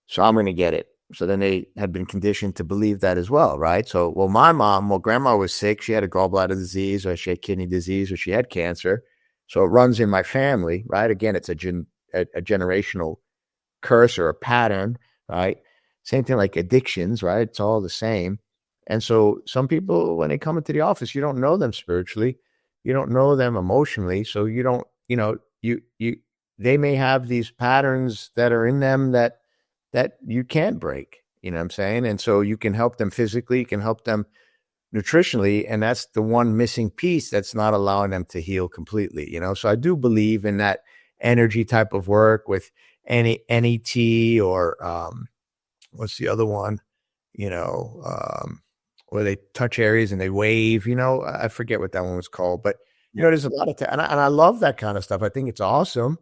so I'm going to get it. So then they had been conditioned to believe that as well, right? So, grandma was sick. She had a gallbladder disease, or she had kidney disease, or she had cancer. So it runs in my family, right? Again, it's a generational curse or a pattern, right? Same thing like addictions, right? It's all the same. And so some people, when they come into the office, you don't know them spiritually, you don't know them emotionally. So you don't, they may have these patterns that are in them that you can't break, you know what I'm saying? And so you can help them physically, you can help them nutritionally. And that's the one missing piece that's not allowing them to heal completely, So I do believe in that energy type of work with NET or, what's the other one? where they touch areas and they wave, I forget what that one was called, but there's a lot of, and I love that kind of stuff. I think it's awesome,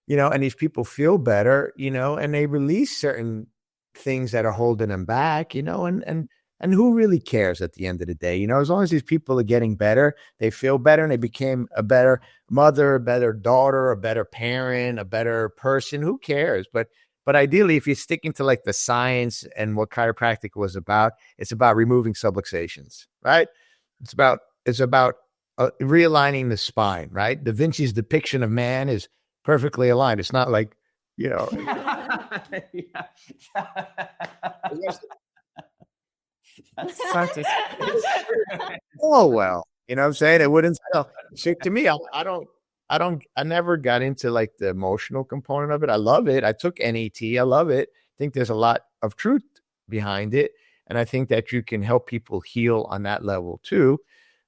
and these people feel better, and they release certain things that are holding them back, and who really cares at the end of the day, as long as these people are getting better, they feel better and they became a better mother, a better daughter, a better parent, a better person, who cares? But ideally, if you're sticking to like the science and what chiropractic was about, it's about removing subluxations, right? It's about realigning the spine, right? Da Vinci's depiction of man is perfectly aligned. It's not like, oh, well, you know what I'm saying? It wouldn't sell. So to me, I never got into like the emotional component of it. I love it. I took NET. I love it. I think there's a lot of truth behind it. And I think that you can help people heal on that level too.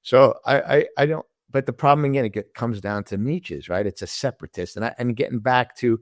So I don't, but the problem again, it comes down to niches, right? It's a separatist. And getting back to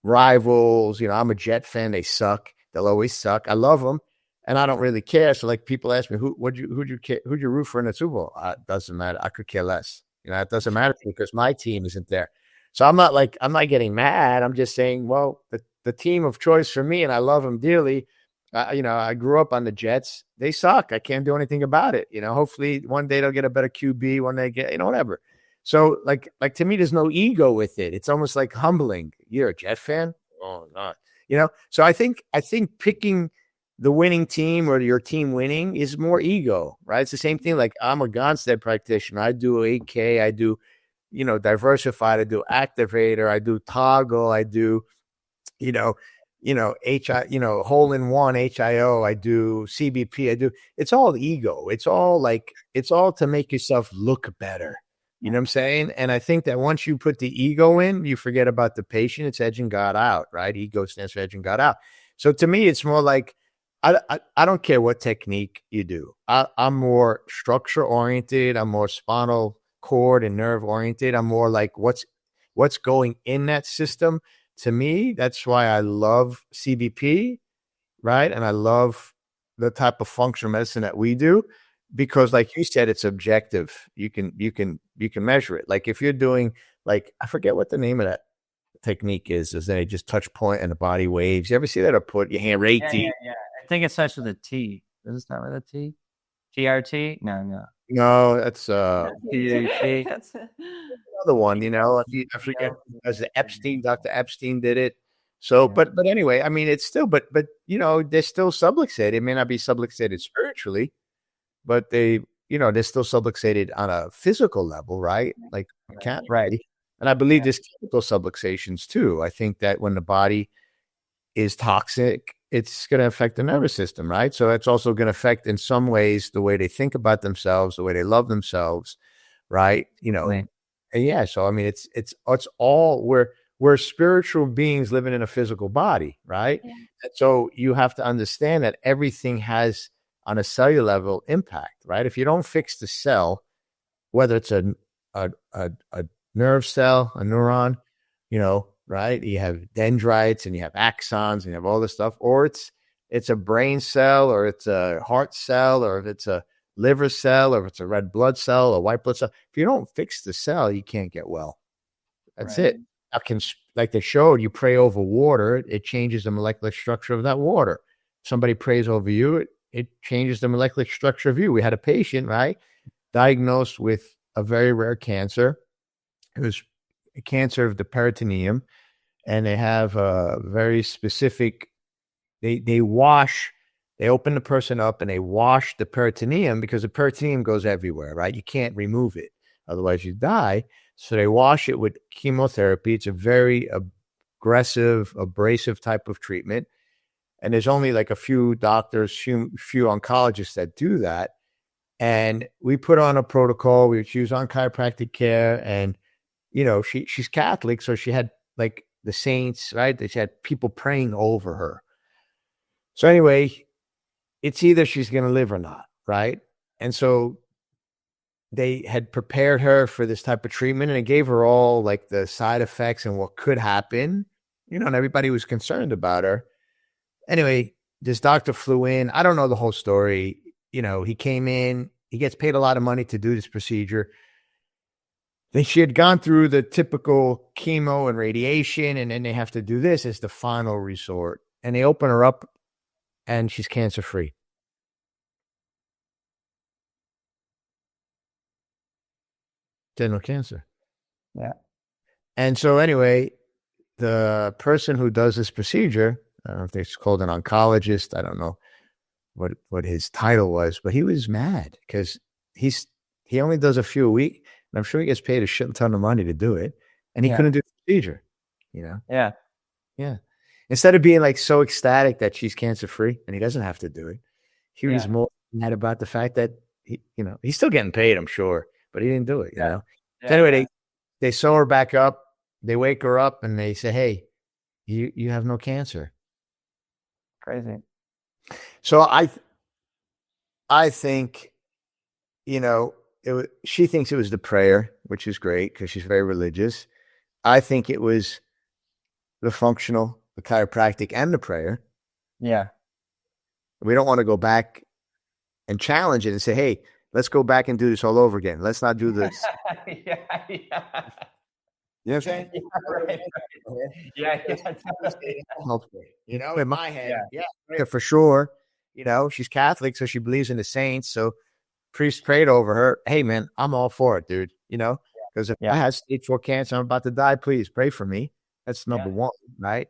rivals, I'm a Jet fan. They suck. They'll always suck. I love them. And I don't really care. So like people ask me, who'd you root for in the Super Bowl? It doesn't matter. I could care less. It doesn't matter because my team isn't there. So I'm not getting mad. I'm just saying, well, the team of choice for me, and I love them dearly. I grew up on the Jets. They suck. I can't do anything about it. Hopefully one day they'll get a better QB, one day get, whatever. So like to me, there's no ego with it. It's almost like humbling. You're a Jet fan? Oh, not. So I think picking the winning team or your team winning is more ego, right? It's the same thing. Like I'm a Gonstead practitioner. I do 8K. I do, diversified. I do activator. I do toggle. I do, hole in one HIO. I do CBP. It's all ego. It's all to make yourself look better. You know what I'm saying? And I think that once you put the ego in, you forget about the patient. It's edging God out, right? Ego stands for edging God out. So to me, it's more like, I don't care what technique you do. I'm more structure oriented. I'm more spinal cord and nerve oriented. I'm more like what's going in that system. To me, that's why I love CBP, right? And I love the type of functional medicine that we do because, like you said, it's objective. You can measure it. Like if you're doing, like, I forget what the name of that technique is they just touch point and the body waves. You ever see that? Or put your hand right Yeah. I think it starts with a T. Does it start with a T? TRT? No, that's TRT. That's another one. I forget. As Dr. Epstein did it. So, but anyway, I mean, it's still, but they're still subluxated. It may not be subluxated spiritually, but they're still subluxated on a physical level, right? Like can't, right. And I believe there's chemical subluxations too. I think that when the body is toxic, it's going to affect the nervous system, right? So it's also going to affect in some ways the way they think about themselves, the way they love themselves, right? Right. And yeah. So I mean, it's all we're spiritual beings living in a physical body, right? Yeah. And so you have to understand that everything has on a cellular level impact, right? If you don't fix the cell, whether it's a nerve cell, a neuron, right? You have dendrites and you have axons and you have all this stuff, or it's a brain cell, or it's a heart cell, or if it's a liver cell, or if it's a red blood cell, a white blood cell. If you don't fix the cell, you can't get well. That's it. I can, like they showed, you pray over water, it changes the molecular structure of that water. Somebody prays over you, it changes the molecular structure of you. We had a patient, right, diagnosed with a very rare cancer. It was a cancer of the peritoneum, and they have a very specific, they open the person up and they wash the peritoneum because the peritoneum goes everywhere, right? You can't remove it. Otherwise you die. So they wash it with chemotherapy. It's a very aggressive, abrasive type of treatment. And there's only like a few doctors, few oncologists that do that. And we put on a protocol. She was on chiropractic care, and she's Catholic, so she had like the saints, right? They had people praying over her. So anyway, it's either she's going to live or not, right? And so they had prepared her for this type of treatment, and it gave her all like the side effects and what could happen, and everybody was concerned about her. Anyway, this doctor flew in. I don't know the whole story. You know, he came in, he gets paid a lot of money to do this procedure. She had gone through the typical chemo and radiation, and then they have to do this as the final resort. And they open her up, and she's cancer-free. Dental cancer. Yeah. And so anyway, the person who does this procedure, I don't know if it's called an oncologist, I don't know what his title was, but he was mad because he only does a few a week, and I'm sure he gets paid a shit ton of money to do it, and he couldn't do the procedure, you know? Yeah. Yeah. Instead of being like so ecstatic that she's cancer-free and he doesn't have to do it, he was more mad about the fact that he, you know, he's still getting paid, I'm sure, but he didn't do it, you know? So anyway, they sew her back up, they wake her up, and they say, hey, you have no cancer. Crazy. So I think, you know, she thinks it was the prayer, which is great because she's very religious. I think it was the functional, the chiropractic, and the prayer. Yeah. We don't want to go back and challenge it and say, hey, let's go back and do this all over again. Let's not do this. Yeah. You know what I'm saying? Yeah. You know, in my head, yeah, for sure. You know, she's Catholic, so she believes in the saints. So priest prayed over her. Hey, man, I'm all for it, dude. You know, because if I had stage 4 cancer, I'm about to die, please pray for me. That's number one, right?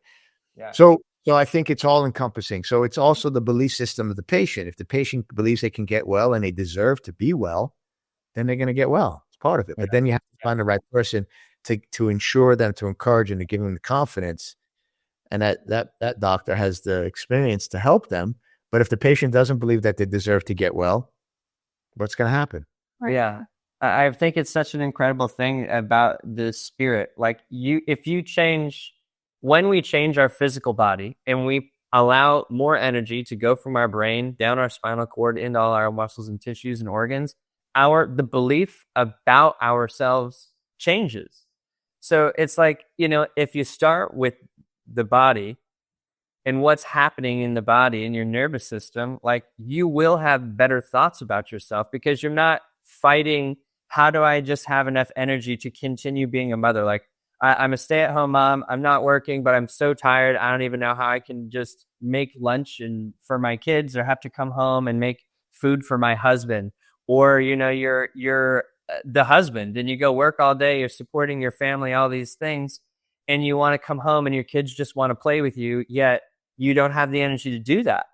Yeah. So I think it's all encompassing. So it's also the belief system of the patient. If the patient believes they can get well and they deserve to be well, then they're going to get well. It's part of it. But then you have to find the right person to ensure them, to encourage them, to give them the confidence. And that doctor has the experience to help them. But if the patient doesn't believe that they deserve to get well, what's going to happen? Right. Yeah. I think it's such an incredible thing about the spirit. Like when we change our physical body and we allow more energy to go from our brain down our spinal cord into all our muscles and tissues and organs, the belief about ourselves changes. So it's like, you know, if you start with the body and what's happening in the body and your nervous system, like you will have better thoughts about yourself because you're not fighting, how do I just have enough energy to continue being a mother? Like I'm a stay-at-home mom. I'm not working, but I'm so tired. I don't even know how I can just make lunch for my kids or have to come home and make food for my husband. Or, you know, you're the husband and you go work all day, you're supporting your family, all these things, and you want to come home and your kids just want to play with you, yet you don't have the energy to do that.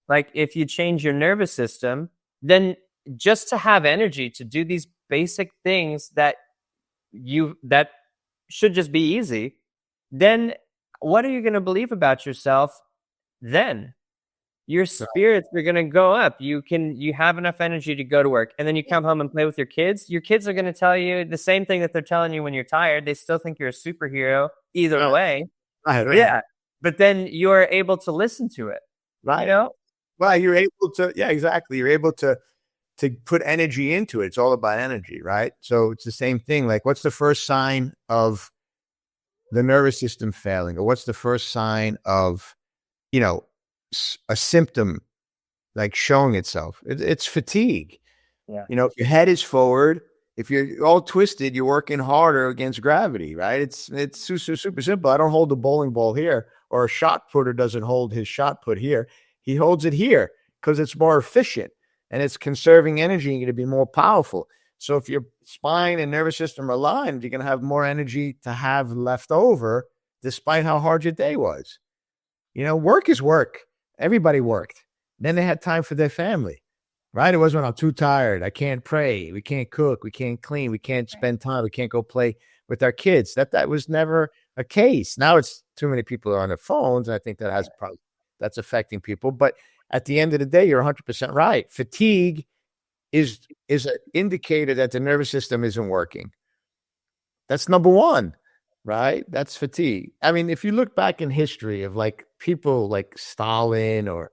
Like if you change your nervous system, then just to have energy to do these basic things that should just be easy, then what are you going to believe about yourself then? Your spirits are going to go up. You have enough energy to go to work, and then you come home and play with your kids. Your kids are going to tell you the same thing that they're telling you when you're tired. They still think you're a superhero either way. Right. Yeah. But then you're able to listen to it. Right. You know? Well, you're able to, exactly. You're able to put energy into it. It's all about energy, right? So it's the same thing. Like, what's the first sign of the nervous system failing? Or what's the first sign of, you know, a symptom like showing itself? It's fatigue. Yeah. You know, if your head is forward, if you're all twisted, you're working harder against gravity, right? It's super, super simple. I don't hold the bowling ball here, or a shot putter doesn't hold his shot put here. He holds it here because it's more efficient and it's conserving energy and going to be more powerful. So if your spine and nervous system are aligned, you're going to have more energy to have left over despite how hard your day was. You know, work is work. Everybody worked. Then they had time for their family, right? It wasn't, I'm too tired. I can't pray. We can't cook. We can't clean. We can't spend time. We can't go play with our kids. That was never a case. Now it's too many people are on their phones. And I think that has probably, that's affecting people. But at the end of the day, you're 100% right. Fatigue is an indicator that the nervous system isn't working. That's number one. Right? That's fatigue. I mean, if you look back in history of like people like Stalin or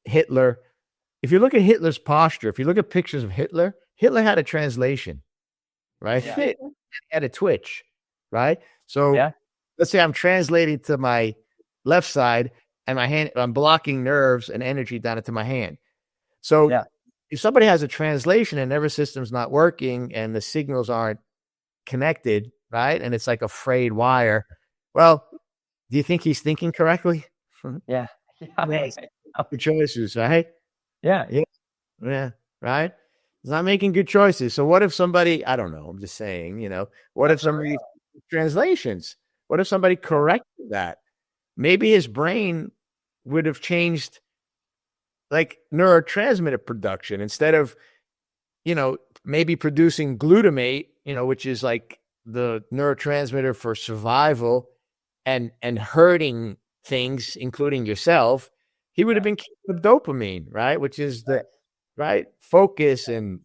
Hitler, if you look at Hitler's posture, if you look at pictures of Hitler had a translation, right? Yeah. Fit had a twitch, right? So let's say I'm translating to my left side and my hand, I'm blocking nerves and energy down into my hand. So Yeah. if somebody has a translation and nervous system's not working and the signals aren't connected, right? And it's like a frayed wire. Well, do you think he's thinking correctly? Yeah. Yes. Good choices, right? Yeah. Yeah. Right. He's not making good choices. So what if somebody, I don't know, I'm just saying, what if somebody translations, what if somebody corrected that? Maybe his brain would have changed like neurotransmitter production instead of, maybe producing glutamate, which is like the neurotransmitter for survival and hurting things, including yourself. He would have been keeping the dopamine, right? Which is the right focus and,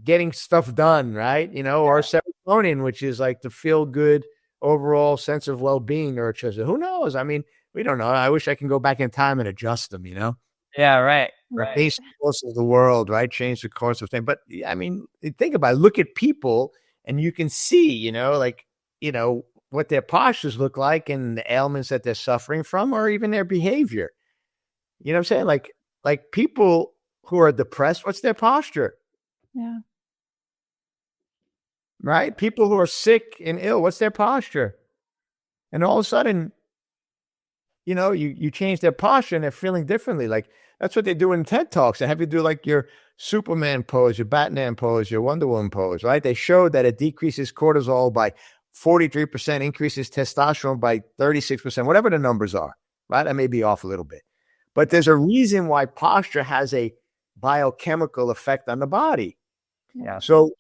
getting stuff done, right? Or serotonin, which is like the feel good overall sense of well-being neurotransmitter. Who knows? I mean, we don't know. I wish I can go back in time and adjust them, Yeah, right. Change the course of the world, right? Change the course of things. But I mean, think about it. Look at people and you can see, what their postures look like and the ailments that they're suffering from or even their behavior. You know what I'm saying? Like people who are depressed, what's their posture? Yeah. Right? People who are sick and ill, what's their posture? And all of a sudden, you change their posture and they're feeling differently. Like that's what they do in TED Talks. They have you do like your Superman pose, your Batman pose, your Wonder Woman pose, right? They showed that it decreases cortisol by 43%, increases testosterone by 36%, whatever the numbers are, right? I may be off a little bit. But there's a reason why posture has a biochemical effect on the body. Yeah. So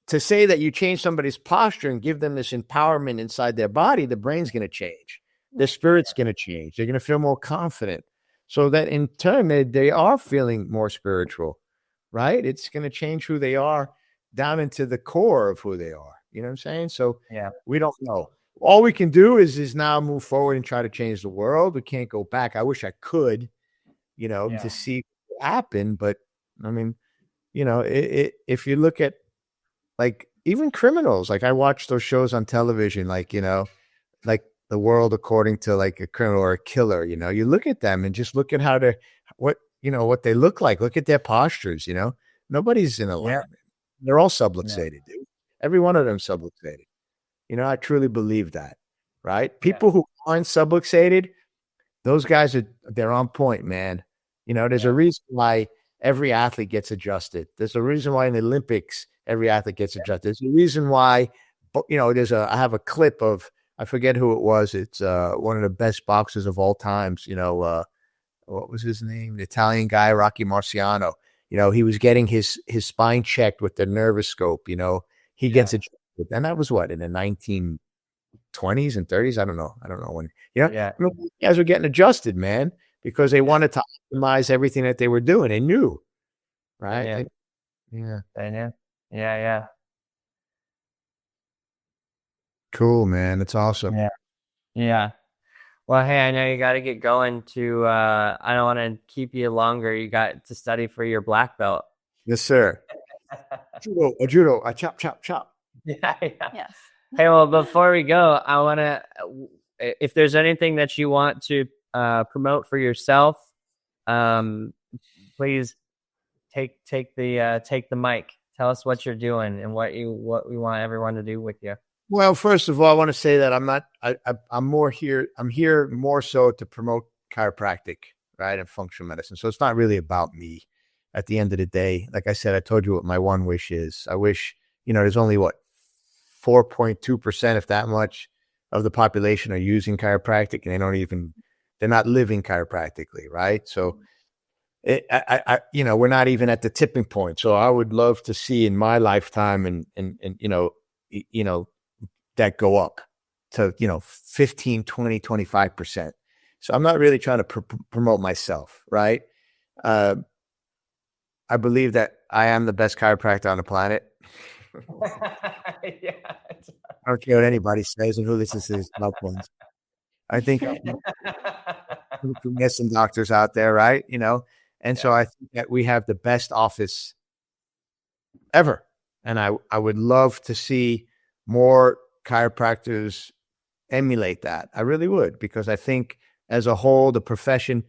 to say that you change somebody's posture and give them this empowerment inside their body, the brain's going to change. Their spirit's going to change. They're going to feel more confident. So that in turn, they are feeling more spiritual, right? It's going to change who they are down into the core of who they are. You know what I'm saying? So Yeah. we don't know. All we can do is now move forward and try to change the world. We can't go back. I wish I could, to see what happened. But I mean, if you look at like even criminals, like I watch those shows on television, like, like The World According to like a criminal or a killer, you look at them and just look at what they look like. Look at their postures, nobody's in alignment. They're all subluxated, dude. Every one of them subluxated. I truly believe that, right? People who aren't subluxated, those guys they're on point, man. There's a reason why every athlete gets adjusted. There's a reason why in the Olympics, every athlete gets adjusted. There's a reason why, I have a clip of, I forget who it was. It's one of the best boxers of all times. What was his name? The Italian guy, Rocky Marciano. He was getting his spine checked with the nervous scope. He gets adjusted. And that was what, in the 1920s and 30s? I don't know when. I mean, guys were getting adjusted, man, because they wanted to optimize everything that they were doing. They knew, right? I know. Yeah. Cool, man. That's awesome. Yeah. Well, hey, I know you got to get going to, I don't want to keep you longer. You got to study for your black belt. Yes, sir. Judo, chop. Yeah. Yes. Hey, well, before we go, I want to, if there's anything that you want to promote for yourself, please take the mic. Tell us what you're doing and what we want everyone to do with you. Well, first of all, I want to say that I'm here more so to promote chiropractic, right, and functional medicine. So it's not really about me at the end of the day. Like I said, I told you what my one wish is. I wish, there's only 4.2%, if that much, of the population are using chiropractic, and they're not living chiropractically, right? So we're not even at the tipping point. So I would love to see in my lifetime and that go up to 15, 20, 25%. So I'm not really trying to promote myself, right? I believe that I am the best chiropractor on the planet. Yeah. I don't care what anybody says and who listens to his loved ones. I think we get some doctors out there, right? And so I think that we have the best office ever. And I would love to see more chiropractors emulate that. I really would, because I think as a whole, the profession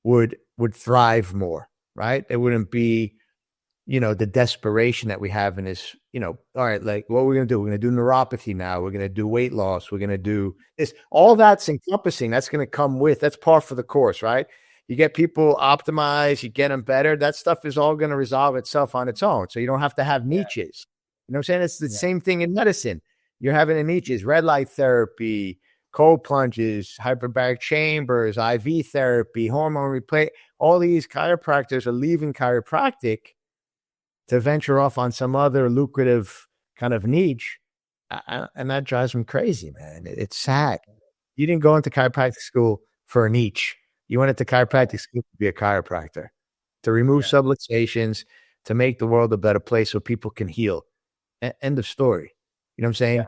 would thrive more, right? It wouldn't be, the desperation that we have in this, all right, like what we're going to do, we're going to do neuropathy now. We're going to do weight loss. We're going to do this, all that's encompassing. That's going to come with, that's par for the course, right? You get people optimized, you get them better. That stuff is all going to resolve itself on its own. So you don't have to have niches. You know what I'm saying? It's the same thing in medicine. You're having a niches, red light therapy, cold plunges, hyperbaric chambers, IV therapy, hormone replay. All these chiropractors are leaving chiropractic to venture off on some other lucrative kind of niche. And that drives me crazy, man. It's sad. You didn't go into chiropractic school for a niche. You went into chiropractic school to be a chiropractor, to remove subluxations, to make the world a better place so people can heal. End of story. You know what I'm saying? Yeah.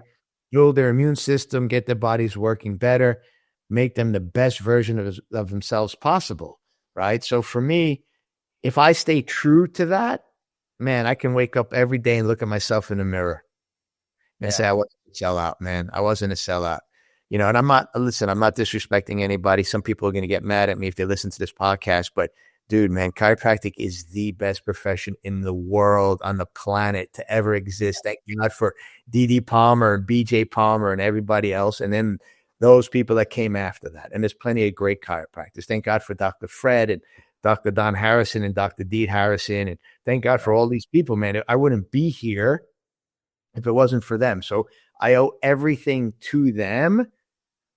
Build their immune system, get their bodies working better, make them the best version of themselves possible, right? So for me, if I stay true to that, man, I can wake up every day and look at myself in the mirror and say, I wasn't a sellout, man. I wasn't a sellout. And I'm not disrespecting anybody. Some people are going to get mad at me if they listen to this podcast, but dude, man, chiropractic is the best profession in the world, on the planet, to ever exist. Thank God for D.D. Palmer and B.J. Palmer and everybody else. And then those people that came after that. And there's plenty of great chiropractors. Thank God for Dr. Fred and Dr. Don Harrison and Dr. Deed Harrison. And thank God for all these people, man. I wouldn't be here if it wasn't for them. So I owe everything to them,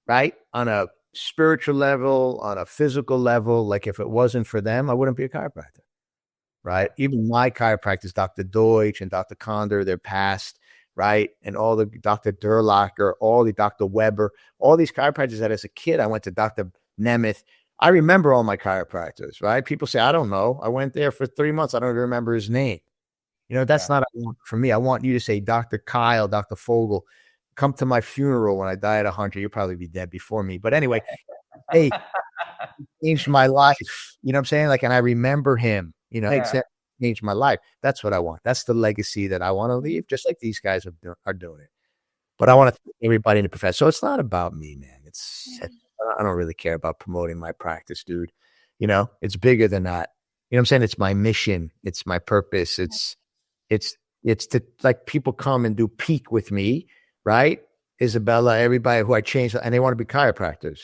right? On a spiritual level, on a physical level. Like if it wasn't for them, I wouldn't be a chiropractor, right? Even my chiropractors, Dr. Deutsch and Dr. Condor, they're passed, right? And all the Dr. Durlacher, all the Dr. Weber, all these chiropractors that as a kid, I went to Dr. Nemeth. I remember all my chiropractors, right? People say, I don't know. I went there for 3 months. I don't even remember his name. That's not for me. I want you to say, Dr. Kyle, Dr. Fogel, come to my funeral when I die at 100. You'll probably be dead before me. But anyway, hey, he changed my life. You know what I'm saying? Like, and I remember him, it changed my life. That's what I want. That's the legacy that I want to leave, just like these guys are doing it. But I want to thank everybody in the profession. So it's not about me, man. I don't really care about promoting my practice, dude. It's bigger than that. You know what I'm saying? It's my mission. It's my purpose. It's to, like, people come and do peak with me, right? Isabella, everybody who I changed, and they want to be chiropractors,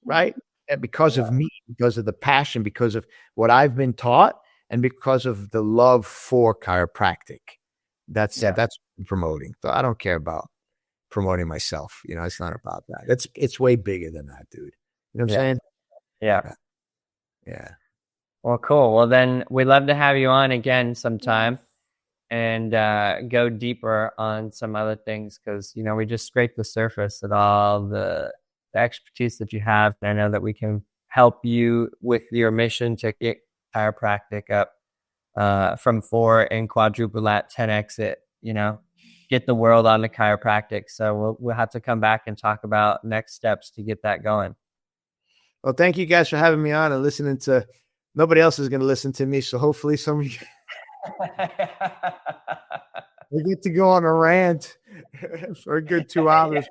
right? And because of me, because of the passion, because of what I've been taught, and because of the love for chiropractic. That's what I'm promoting. So I don't care about promoting myself. It's not about that. It's way bigger than that, dude. You know what I'm saying? Yeah. Yeah. Well, cool. Well, then we'd love to have you on again sometime and go deeper on some other things, because, we just scraped the surface at all the expertise that you have. And I know that we can help you with your mission to get chiropractic up from 4 and quadruple that 10x it, get the world on the chiropractic. So we'll have to come back and talk about next steps to get that going. Well, thank you guys for having me on and listening to. Nobody else is going to listen to me, so hopefully somebody. We get to go on a rant for a good 2 hours.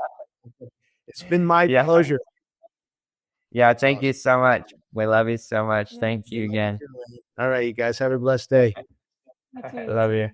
It's been my pleasure. Yeah, thank you so much. We love you so much. Thank you again. All right, you guys have a blessed day. Love you.